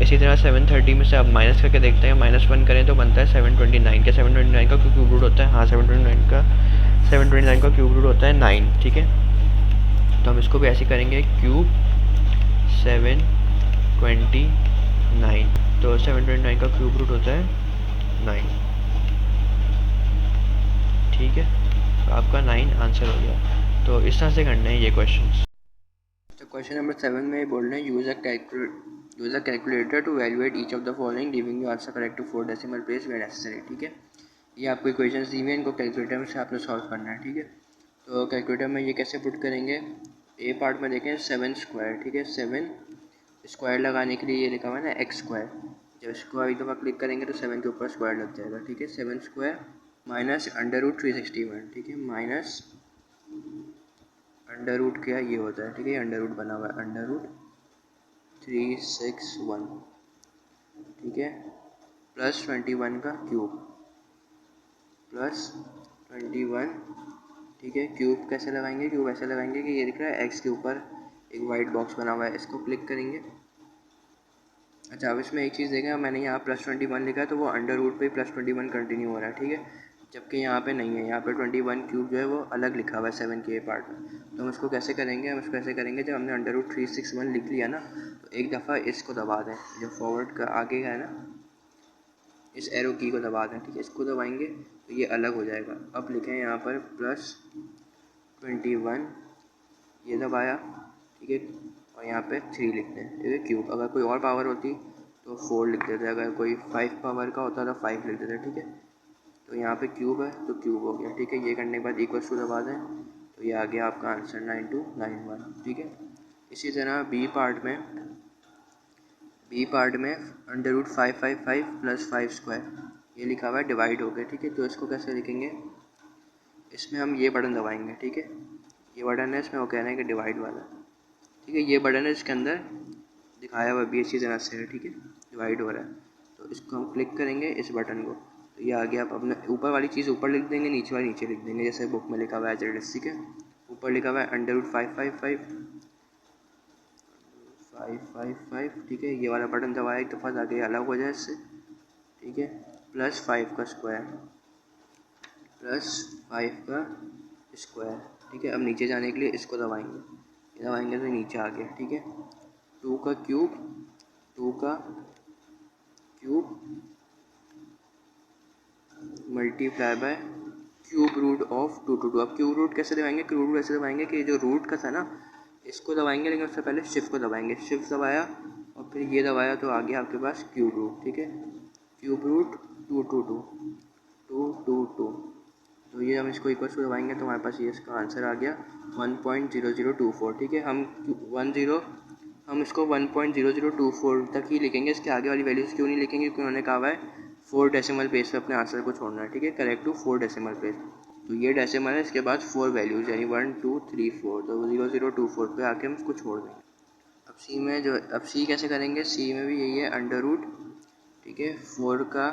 इसी तरह 730 में से आप माइनस करके देखते हैं, -1 करें तो बनता है 729। क्या 729 का क्यूब रूट होता है? हाँ, 729 का क्यूब रूट होता है 9। ठीक है, तो हम इसको भी ऐसे करेंगे क्यूब 729। तो 729 का क्यूब रूट होता है 9। ठीक है, तो आपका 9 आंसर हो गया। तो इस तरह से करना है ये क्वेश्चन। तो क्वेश्चन नंबर 7 में बोल रहे हैं use a calculator to evaluate each of the following giving you answer correct to 4 decimal place where necessary. ठीक है, ये आपको इक्वेशंस दी हुई है, इनको कैलकुलेटर में से आपने सॉल्व करना है। ठीक है, तो कैलकुलेटर में ये कैसे पुट करेंगे? ए पार्ट में देखें 7 स्क्वायर। ठीक है, 7 स्क्वायर लगाने के लिए ये लिखा हुआ है ना x स्क्वायर। जब स्क्वायर एक दफ़ा क्लिक करेंगे तो 7 के ऊपर स्क्वायर लग जाएगा। ठीक है, 7 स्क्वायर माइनस √361। ठीक है, माइनस अंडर रूट क्या ये होता है? ठीक है, अंडर रूट बना हुआ है, √361। ठीक है, प्लस 21 का क्यूब, प्लस 21। ठीक है, क्यूब कैसे लगाएंगे? क्यूब ऐसे लगाएंगे कि ये दिख रहा है x के ऊपर एक वाइट बॉक्स बना हुआ है, इसको क्लिक करेंगे। अच्छा, अब इसमें एक चीज़ देखें, मैंने यहाँ +21 लिखा है तो वो अंडर रूट पे +21 कंटिन्यू हो रहा है। ठीक है, जबकि यहाँ पे नहीं है, यहाँ पे 21 क्यूब जो है वो अलग लिखा हुआ है 7 के पार्ट में। तो हम इसको कैसे करेंगे? हम इसको ऐसे करेंगे, जब हमने अंडर रूट 361 लिख लिया ना तो एक दफ़ा इसको दबा दें, जो फॉरवर्ड का आगे का है ना, इस एरो की को दबा दें। ठीक है, इसको दबाएंगे तो ये अलग हो जाएगा। अब लिखें यहाँ पर +21, ये दबाया। ठीक है, और यहाँ पे 3 लिखते हैं। ठीक है, क्यूब। अगर कोई और पावर होती तो 4 लिख देते, अगर कोई 5 पावर का होता तो 5 लिख देते। ठीक है, तो यहाँ पे क्यूब है तो क्यूब हो गया। ठीक है, ये करने के बाद इक्वल्स टू दबा दें तो ये आ गया आपका आंसर 9291। ठीक है, इसी तरह बी पार्ट में अंडर रूट 555 + 5 स्क्वायर ये लिखा हुआ है, डिवाइड हो गया। ठीक है, तो इसको कैसे लिखेंगे? इसमें हम ये बटन दबाएंगे। ठीक है, ये बटन है, इसमें वो कह रहे हैं कि डिवाइड वाला। ठीक है, ये बटन है, इसके अंदर दिखाया हुआ भी अच्छी तरह से है। ठीक है, डिवाइड हो रहा है तो इसको हम क्लिक करेंगे इस बटन को, तो ये आगे आप अपने ऊपर वाली चीज़ ऊपर लिख देंगे, नीचे वाली नीचे लिख देंगे, जैसे बुक में लिखा हुआ है एज। ठीक है, ऊपर लिखा हुआ है अंडर रूट 555। ठीक है, ये वाला बटन दबाया एक दफ़ा ताकि अलग हो जाए इससे। ठीक है, +5 का स्क्वायर, +5 का स्क्वायर। ठीक है, अब नीचे जाने के लिए इसको दबाएंगे, ये दबाएंगे तो नीचे आ गया। ठीक है, 2 का cube multiply by cube root of 222। अब क्यूब रूट कैसे दबाएंगे? क्यूब रूट ऐसे दबाएंगे कि जो रूट का था ना इसको दबाएंगे, लेकिन उससे पहले शिफ्ट को दबाएंगे। शिफ्ट दबाया और फिर ये दबाया तो आ गया आपके पास क्यूब रूट। ठीक है, क्यूब रूट 222। तो ये हम इसको इक्वल टू दबाएंगे तो हमारे पास ये इसका आंसर आ गया 1.0024। ठीक है, हम इसको 1.0024 तक ही लिखेंगे, इसके आगे वाली वैल्यूज़ क्यों नहीं लिखेंगे? क्योंकि उन्होंने कहा हुआ है 4 डेसिमल प्लेस पे अपने आंसर को छोड़ना है। ठीक है, करेक्ट टू 4 डेसिमल प्लेस। तो ये डेसिमल है, इसके बाद 4 वैल्यूज़ यानी 1 2 3 4, तो 0024 पे आके हम इसको छोड़ देंगे। अब सी कैसे करेंगे? सी में भी यही है, अंडर रूट। ठीक है, 4 का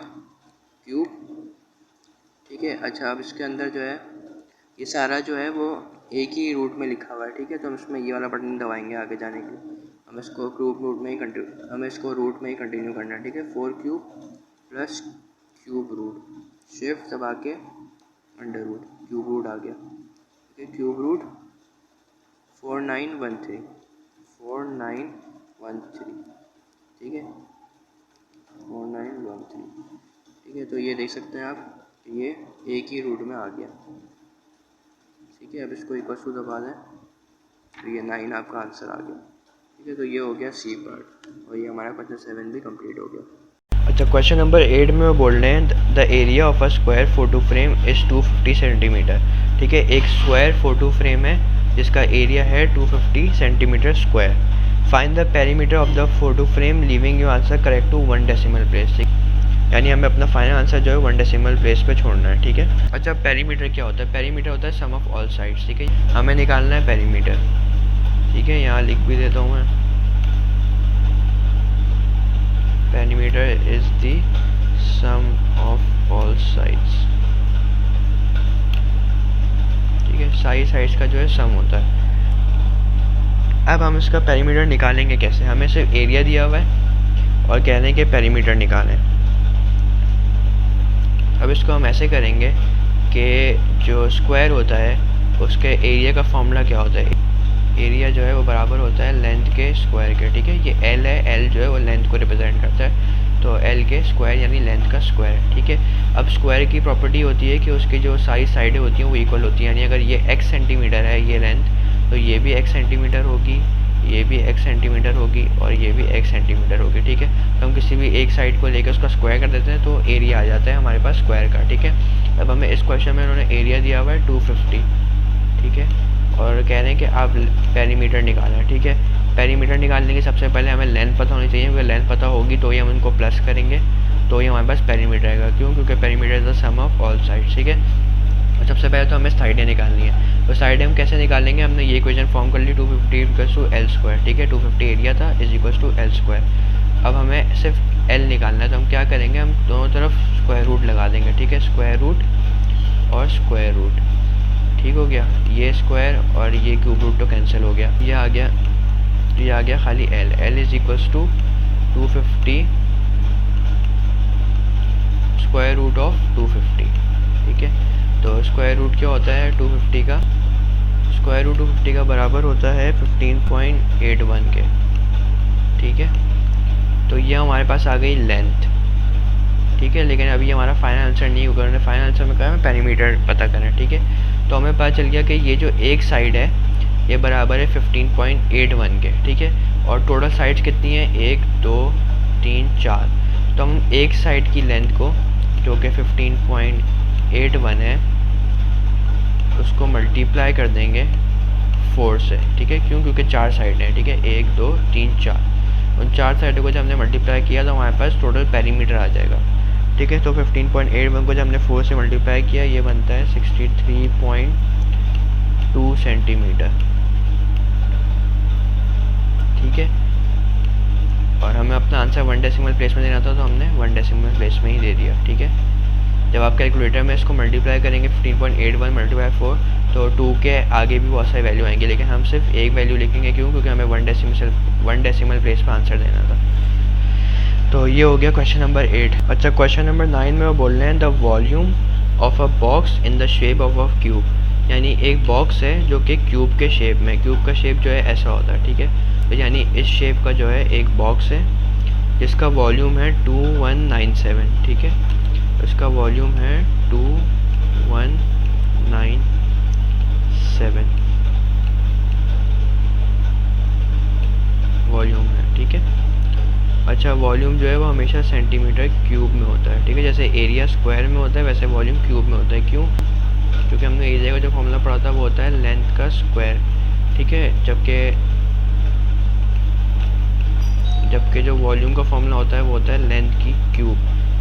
क्यूब। ठीक है, अच्छा अब इसके अंदर जो है ये सारा जो है वो एक ही रूट में लिखा हुआ है। ठीक है, तो हम इसमें ये वाला बटन दबाएंगे आगे जाने के लिए। हमें इसको रूट में ही कंटिन्यू करना है। ठीक है, 4 cube plus cube root, shift दबा के अंडर रूट, क्यूब रूट आ गया। ठीक है, क्यूब रूट 4913। ठीक है, 4913। ठीक है, तो ये देख सकते हैं आप ये एक ही रूट में आ गया, ठीक है। अब इसको इक्वल टू दबा दें तो ये 9 आपका आंसर आ गया, ठीक है। तो ये हो गया सी पार्ट और ये हमारा क्वेश्चन 7 भी कंप्लीट हो गया। अच्छा, क्वेश्चन नंबर 8 में वो बोल रहे हैं the area of a square photo frame is 250 centimetre, ठीक है। एक स्क्वायर फोटो फ्रेम है जिसका एरिया है 250 centimetre square. Find the perimeter of the photo frame leaving your answer correct to 1 decimal place, ठीक, यानी हमें अपना फाइनल आंसर जो है 1 डेसिमल प्लेस पे छोड़ना है, ठीक है। अच्छा, पेरीमीटर क्या होता है? पेरीमीटर होता है सम ऑफ ऑल साइड्स, ठीक है। हमें निकालना है पेरीमीटर, ठीक है। यहाँ लिख भी देता हूँ मैं, perimeter is the sum of all sides, ठीक है। सारी साइड्स का जो है सम होता है। अब हम इसका पेरीमीटर निकालेंगे कैसे? हमें सिर्फ एरिया दिया हुआ है और कह रहे हैं कि पेरीमीटर निकालें। अब इसको हम ऐसे करेंगे कि जो स्क्वायर होता है उसके एरिया का फॉर्मूला क्या होता है? एरिया जो है वो बराबर होता है लेंथ के स्क्वायर के, ठीक है। ये एल है, एल जो है वो लेंथ को रिप्रेजेंट करता है, तो एल के स्क्वायर यानी लेंथ का स्क्वायर, ठीक है। अब स्क्वायर की प्रॉपर्टी होती है कि उसकी जो सारी साइडें होती हैं वो इक्वल होती हैं, यानी अगर ये x सेंटीमीटर है ये लेंथ, तो ये भी x सेंटीमीटर होगी, ये भी x सेंटीमीटर होगी और ये भी x सेंटीमीटर होगी, ठीक है। तो हम किसी भी एक साइड को लेकर उसका स्क्वायर कर देते हैं तो एरिया आ जाता है हमारे पास स्क्वायर का, ठीक है। अब हमें इस क्वेश्चन में उन्होंने एरिया दिया हुआ है 250, ठीक है, और कह रहे हैं कि आप पेरीमीटर निकालें, ठीक है। पेरीमीटर निकालने के सबसे पहले हमें लेंथ पता होनी चाहिए, क्योंकि लेंथ पता होगी तो ही हम इनको प्लस करेंगे, तो ही हमारे पास पेरीमीटर आएगा। क्यों? क्योंकि perimeter is the sum of all sides, ठीक है। और सबसे पहले तो हमें साइडें निकालनी है, तो साइडें हम कैसे निकालेंगे? हमने ये इक्वेशन फॉर्म कर ली 250 इक्वल्स टू एल स्क्वायर, ठीक है। 250 एरिया था is equals to L square. अब हमें सिर्फ एल निकालना है, तो हम क्या करेंगे? हम दोनों तरफ स्क्वायर रूट लगा देंगे, ठीक है। स्क्वायर रूट और स्क्वायर रूट, ठीक हो गया। ये स्क्वायर और ये क्यूब रूट तो कैंसिल हो गया, ये आ गया खाली L. L is equals to 250 square root of 250, ठीक है। तो स्क्वायर रूट क्या होता है 250 का? स्क्वायर रूट 250 का बराबर होता है 15.81 के, ठीक है। तो ये हमारे पास आ गई लेंथ, ठीक है। लेकिन अभी हमारा फाइनल आंसर नहीं होगा, उन्होंने फाइनल आंसर में कहा हमें पेरीमीटर पता करें, ठीक है। तो हमें पता चल गया कि ये जो एक साइड है ये बराबर है 15.81 के, ठीक है। और टोटल साइड्स कितनी है? 1 2 3 4। तो हम एक साइड की लेंथ को जो कि 15.81 है उसको मल्टीप्लाई कर देंगे 4 से, ठीक है। क्यों? क्योंकि 4 साइड हैं, ठीक है। 1 2 3 4, उन 4 साइडों को जब हमने मल्टीप्लाई किया तो हमारे पास टोटल पेरीमीटर आ जाएगा, ठीक है। तो 15.81 को जब हमने 4 से मल्टीप्लाई किया ये बनता है 63.2 सेंटीमीटर, ठीक है। और हमें अपना आंसर 1 डेसिमल प्लेस में देना था तो हमने 1 डेसिमल प्लेस में ही दे दिया, ठीक है। जब आप कैलकुलेटर में इसको मल्टीप्लाई करेंगे 15.81 मल्टीप्लाई 4 तो 2 के आगे भी बहुत सारे वैल्यू आएंगे, लेकिन हम सिर्फ एक वैल्यू लिखेंगे। क्यों? क्योंकि हमें 1 डेसिमल प्लेस पर आंसर देना था। तो ये हो गया क्वेश्चन नंबर 8। अच्छा, क्वेश्चन नंबर 9 में वो बोल रहे हैं the volume of a box in the shape of a cube, यानी एक बॉक्स है जो कि क्यूब के शेप में, क्यूब का शेप जो है ऐसा होता है, ठीक है। तो यानी इस शेप का जो है एक बॉक्स है जिसका वॉल्यूम है 2197, ठीक है। इसका वॉल्यूम है 2197 वॉल्यूम है, ठीक है। अच्छा, वॉल्यूम जो है वो हमेशा सेंटीमीटर क्यूब में होता है, ठीक है। जैसे एरिया स्क्वायर में होता है वैसे वॉल्यूम क्यूब में होता है। क्यों? क्योंकि हमने एरिया का जो फॉर्मूला पढ़ा था वो होता है लेंथ का स्क्वायर, ठीक है। जबकि जो वॉल्यूम का फॉर्मूला होता है वो होता है लेंथ की क्यूब,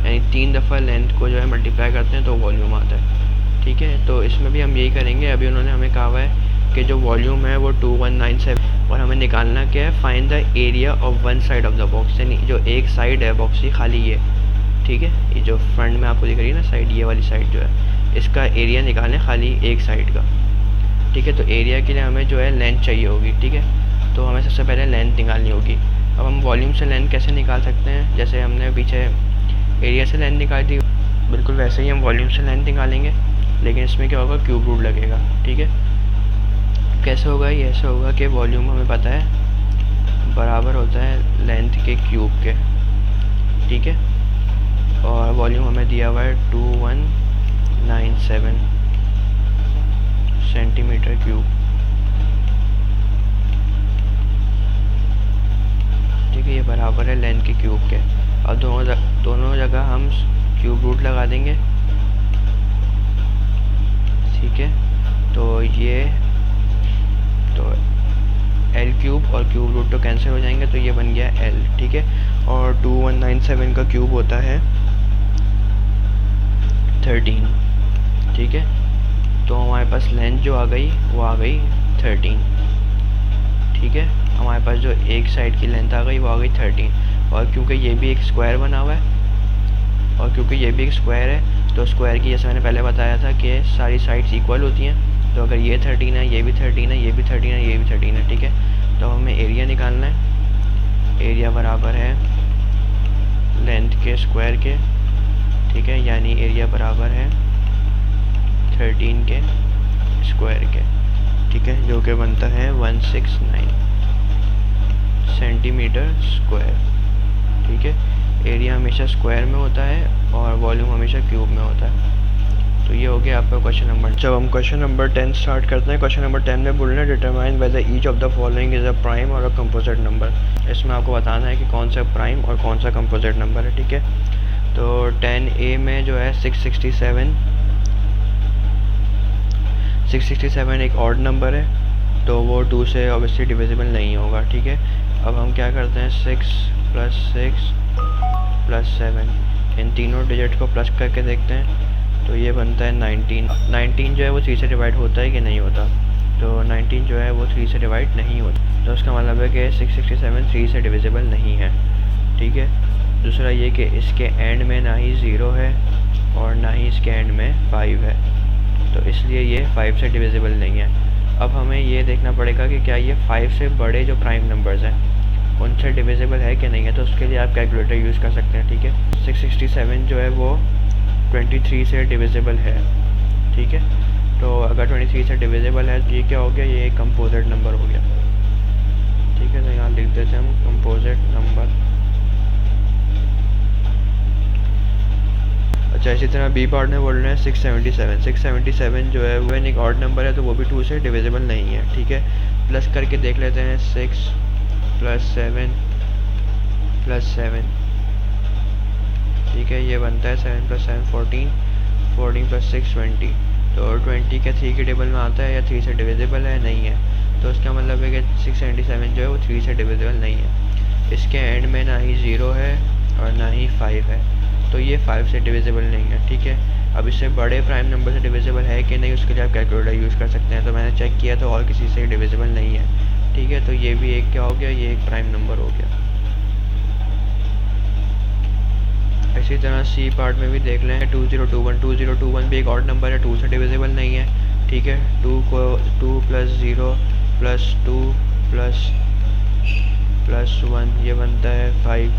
यानी 3 दफ़ा लेंथ को जो है मल्टीप्लाई करते हैं तो वॉल्यूम आता है, ठीक है। तो इसमें भी हम यही करेंगे। अभी उन्होंने हमें कहा हुआ है कि जो वॉल्यूम है वो 2197 और हमें निकालना क्या है? Find the area of one side of the box, यानी जो एक साइड है बॉक्स की खाली ये, ठीक है। ये जो फ्रंट में आपको दिख रही है ना साइड, ये वाली साइड जो है इसका एरिया निकालें खाली एक साइड का, ठीक है। तो एरिया के लिए हमें जो है लेंथ चाहिए होगी, ठीक है। तो हमें सबसे पहले लेंथ निकालनी होगी। अब हम वॉल्यूम से लेंथ कैसे निकाल सकते हैं? जैसे हमने पीछे एरिया से लेंथ निकाली थी, बिल्कुल वैसे ही हम वॉल्यूम से लेंथ निकालेंगे, लेकिन इसमें क्या होगा? क्यूब रूट लगेगा, ठीक है। कैसे होगा? ये ऐसे होगा कि वॉल्यूम हमें पता है बराबर होता है लेंथ के क्यूब के, ठीक है। और वॉल्यूम हमें दिया हुआ है 2197 97 सेंटीमीटर क्यूब। ठीक है, ये बराबर है लेंथ के क्यूब के। अब दोनों जगह हम क्यूब रूट लगा देंगे। ठीक है, तो ये तो एल क्यूब और क्यूब रूट तो कैंसिल हो जाएंगे, तो ये बन गया एल। ठीक है, और 2197 का क्यूब होता है 13। ठीक है, तो हमारे पास लेंथ जो आ गई वो आ गई 13। ठीक है, हमारे पास जो एक साइड की लेंथ आ गई वो आ गई 13। और क्योंकि ये भी एक स्क्वायर बना हुआ है तो स्क्वायर की, जैसे मैंने पहले बताया था कि सारी साइड्स इक्वल होती हैं। तो अगर ये 13 है, ये भी 13 है, ये भी 13 है, ये भी 13 है। ठीक है, तो हमें एरिया निकालना है। एरिया बराबर है लेंथ के स्क्वायर के। ठीक है, यानी एरिया बराबर है 13 के स्क्वायर के। ठीक है, जो कि बनता है 169 सेंटीमीटर स्क्वायर। ठीक है, एरिया हमेशा स्क्वायर में होता है और वॉल्यूम हमेशा क्यूब में होता है। तो ये हो गया आपका क्वेश्चन नंबर। जब हम क्वेश्चन नंबर 10 स्टार्ट करते हैं, क्वेश्चन नंबर 10 में बोलना है determine whether each of the following is a prime और अ कंपोजिट नंबर। इसमें आपको बताना है कि कौन सा प्राइम और कौन सा कंपोजिट नंबर है। ठीक है, तो 10A में जो है 667 एक ऑड नंबर है, तो वो 2 से ऑब्वियसली डिविजिबल नहीं होगा। ठीक है, अब हम क्या करते हैं, 6 + 6 + 7 इन तीनों डिजिट को प्लस करके देखते हैं, तो ये बनता है 19। 19 जो है वो 3 से डिवाइड होता है कि नहीं होता, तो 19 जो है वो 3 से डिवाइड नहीं होता। तो उसका मतलब है कि 667 3 से डिविजिबल नहीं है। ठीक है, दूसरा ये कि इसके एंड में ना ही 0 है और ना ही इसके एंड में 5 है, तो इसलिए ये 5 से डिविजिबल नहीं है। अब हमें ये देखना पड़ेगा कि क्या ये 5 से बड़े जो प्राइम नंबर्स हैं उनसे डिविजिबल है कि नहीं है, तो उसके लिए आप कैलकुलेटर यूज़ कर सकते हैं। ठीक है, 667 जो है वो 23 से डिविजिबल है। ठीक है, तो अगर 23 से डिविजिबल है तो ये क्या हो गया, ये एक कंपोजिट नंबर हो गया। ठीक है, तो यहाँ लिख देते हैं हम कंपोजिट नंबर। अच्छा, इसी तरह बी पार्ट में बोल रहे हैं 677 जो है वो एक ऑड नंबर है, तो वो भी 2 से डिविजिबल नहीं है। ठीक है, प्लस करके देख लेते हैं, 6 + 7 + 7। ठीक है, ये बनता है 7 + 7 14 14 + 6 20। तो 20 क्या 3 के टेबल में आता है या 3 से डिविजिबल है, नहीं है। तो इसका मतलब है कि 677 जो है वो 3 से डिविजिबल नहीं है। इसके एंड में ना ही 0 है और ना ही 5 है, तो ये 5 से डिविजिबल नहीं है। ठीक है, अब इससे बड़े प्राइम नंबर से डिविजिबल है कि नहीं, उसके लिए आप कैलकुलेटर यूज़ कर सकते हैं। तो मैंने चेक किया तो और किसी से डिविजिबल नहीं है। ठीक है, तो ये भी एक क्या हो गया, ये एक प्राइम नंबर हो गया। इसी तरह सी पार्ट में भी देख लें 2021 भी एक ऑड नंबर है, 2 से डिविजिबल नहीं है। ठीक है, 2 + 0 + 2 + 1 ये बनता है 5।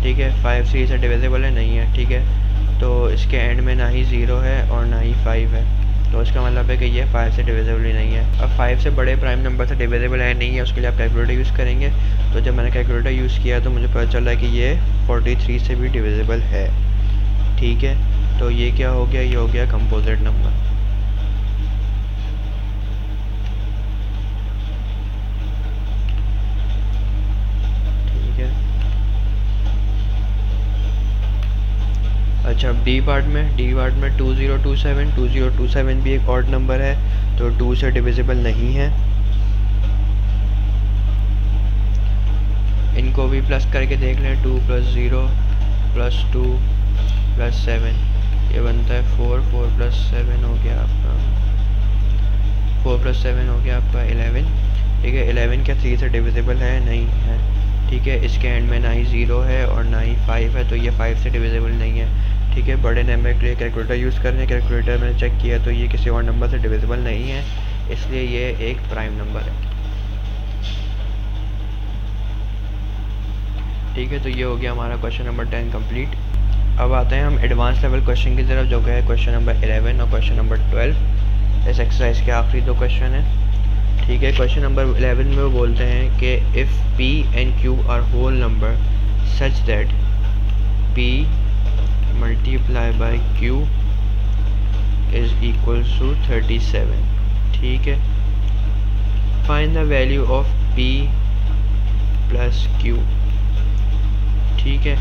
ठीक है, 5 3 से डिविजिबल है, नहीं है। ठीक है, तो इसके एंड में ना ही 0 है और ना ही 5 है, तो इसका मतलब है कि ये 5 से डिविजिबल ही नहीं है। अब 5 से बड़े प्राइम नंबर से डिविजिबल है नहीं है, उसके लिए आप कैलकुलेटर यूज़ करेंगे। तो जब मैंने कैलकुलेटर यूज़ किया तो मुझे पता चला कि ये 43 से भी डिविजिबल है। ठीक है, तो ये क्या हो गया, ये हो गया कंपोजिट नंबर। ठीक है, अच्छा डी पार्ट में 2027 भी एक ऑड नंबर है, तो 2 से डिविजिबल नहीं है। इनको भी प्लस करके देख लें, 2 + 0 + 2 + 7 ये बनता है 4 + 7 हो गया आपका 4 + 7 हो गया आपका 11। ठीक है, 11 क्या 3 से डिविजिबल है, नहीं है। ठीक है, इसके एंड में ना ही 0 है और ना ही 5 है, तो ये 5 से डिविजिबल नहीं है। ठीक है, बड़े नंबर के लिए कैलकुलेटर यूज़ कर रहे हैं। कैलकुलेटर मैंने चेक किया तो ये किसी और नंबर से डिविजिबल नहीं है, इसलिए ये एक प्राइम नंबर है। ठीक है, तो ये हो गया हमारा क्वेश्चन नंबर 10 कंप्लीट। अब आते हैं हम एडवांस लेवल क्वेश्चन की तरफ, जो कि है क्वेश्चन नंबर 11 और क्वेश्चन नंबर 12। इस एक्सरसाइज के आखिरी 2 क्वेश्चन हैं। ठीक है, क्वेश्चन नंबर 11 में वो बोलते हैं कि if P and Q are whole number such that P × Q is equals to 37। ठीक है, find the value of p plus q। ठीक है,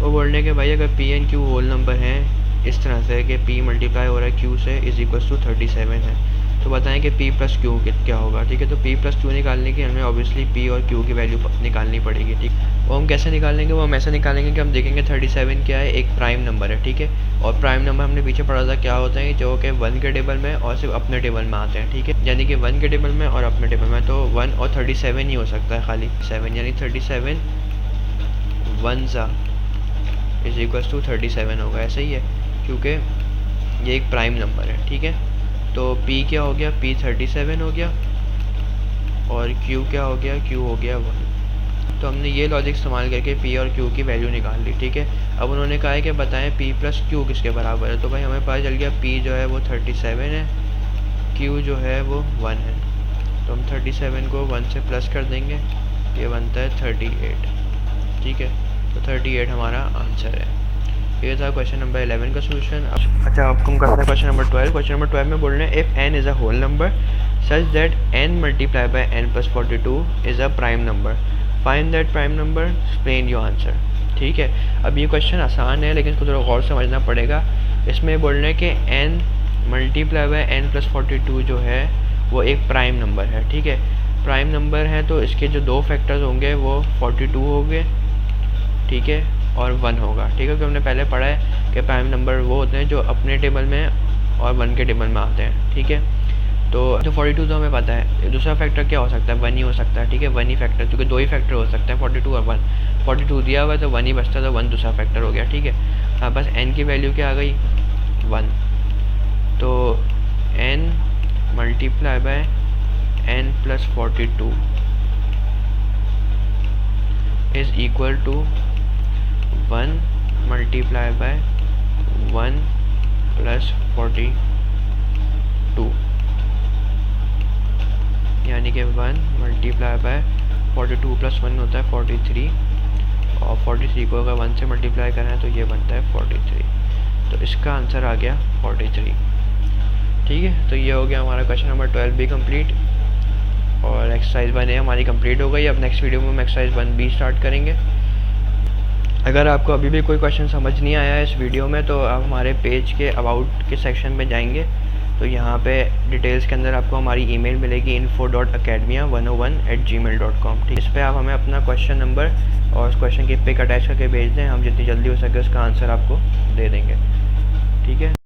वो बोलने के भाई अगर p and q whole number हैं इस तरह से कि p मल्टीप्लाई हो रहा है q से इज़ इक्वल्स टू 37 है, तो बताएं कि p प्लस q क्या होगा। ठीक है, तो p प्लस q निकालने की हमें ऑब्वियसली p और q की वैल्यू निकालनी पड़ेगी। ठीक, वो हम कैसे निकालेंगे, वो हम ऐसे निकालेंगे कि हम देखेंगे 37 क्या है, एक प्राइम नंबर है। ठीक है, और प्राइम नंबर हमने पीछे पढ़ा था क्या होता है, जो कि 1 के टेबल में और सिर्फ अपने टेबल में आते हैं। ठीक है, यानी कि 1 के टेबल में और अपने टेबल में, तो 1 और 37 ही हो सकता है खाली 7, यानी 37 1 सा इज इक्वल्स टू 37 होगा। ऐसे ही है क्योंकि ये एक प्राइम नंबर है। ठीक है, तो p क्या हो गया, p 37 हो गया, और q क्या हो गया, q हो गया 1। तो हमने ये लॉजिक इस्तेमाल करके p और q की वैल्यू निकाल ली। ठीक है, अब उन्होंने कहा है कि बताएं p प्लस q किसके बराबर है, तो भाई हमें पता चल गया p जो है वो 37 है, q जो है वो 1 है। तो हम 37 को 1 से प्लस कर देंगे, ये बनता है 38। ठीक है, तो 38 हमारा आंसर है। ये था क्वेश्चन नंबर 11 का सोल्यूशन। अच्छा, अब हम करते हैं क्वेश्चन नंबर 12। क्वेश्चन नंबर 12 में बोल रहे हैं if n is a whole number such that n multiply by n plus 42 is a prime number, find that prime number, explain your answer. ठीक है, अब ये क्वेश्चन आसान है लेकिन इसको थोड़ा गौर से समझना पड़ेगा। इसमें बोल रहे हैं कि n multiply by n plus 42 जो है वो एक प्राइम नंबर है। ठीक है, प्राइम नंबर है तो इसके जो दो फैक्टर्स होंगे वो 42 होंगे, ठीक है, और 1 होगा। ठीक है, क्योंकि हमने पहले पढ़ा है कि प्राइम नंबर वो होते हैं जो अपने टेबल में और 1 के टेबल में आते हैं। ठीक है, तो जो 42 तो हमें पता है, दूसरा फैक्टर क्या हो सकता है, 1 ही हो सकता है। ठीक है, 1 ही फैक्टर, क्योंकि दो ही फैक्टर हो सकते हैं 42 और 1। 42 दिया हुआ है तो 1 ही बचता है, तो 1 दूसरा फैक्टर हो गया। ठीक है, हाँ, बस n की वैल्यू क्या आ गई, 1। तो n multiply by n plus 42 is equal to 1 multiply by 1 plus 42, यानी कि 1 मल्टीप्लाई बाय 42 प्लस 1 होता है 43, और 43 को अगर 1 से मल्टीप्लाई करें तो ये बनता है 43। तो इसका आंसर आ गया 43। ठीक है, तो ये हो गया हमारा क्वेश्चन नंबर 12 भी कंप्लीट, और एक्सरसाइज 1 हमारी कंप्लीट हो गई। अब नेक्स्ट वीडियो में हम एक्सरसाइज 1B स्टार्ट करेंगे। अगर आपको अभी भी कोई क्वेश्चन समझ नहीं आया है इस वीडियो में, तो आप हमारे पेज के अबाउट के सेक्शन में जाएंगे, तो यहाँ पे डिटेल्स के अंदर आपको हमारी ईमेल मिलेगी info.academia101@gmail.com। ठीक, इस पर आप हमें अपना क्वेश्चन नंबर और उस क्वेश्चन की पिक अटैच करके भेज दें, हम जितनी जल्दी हो सके उसका आंसर आपको दे देंगे। ठीक है।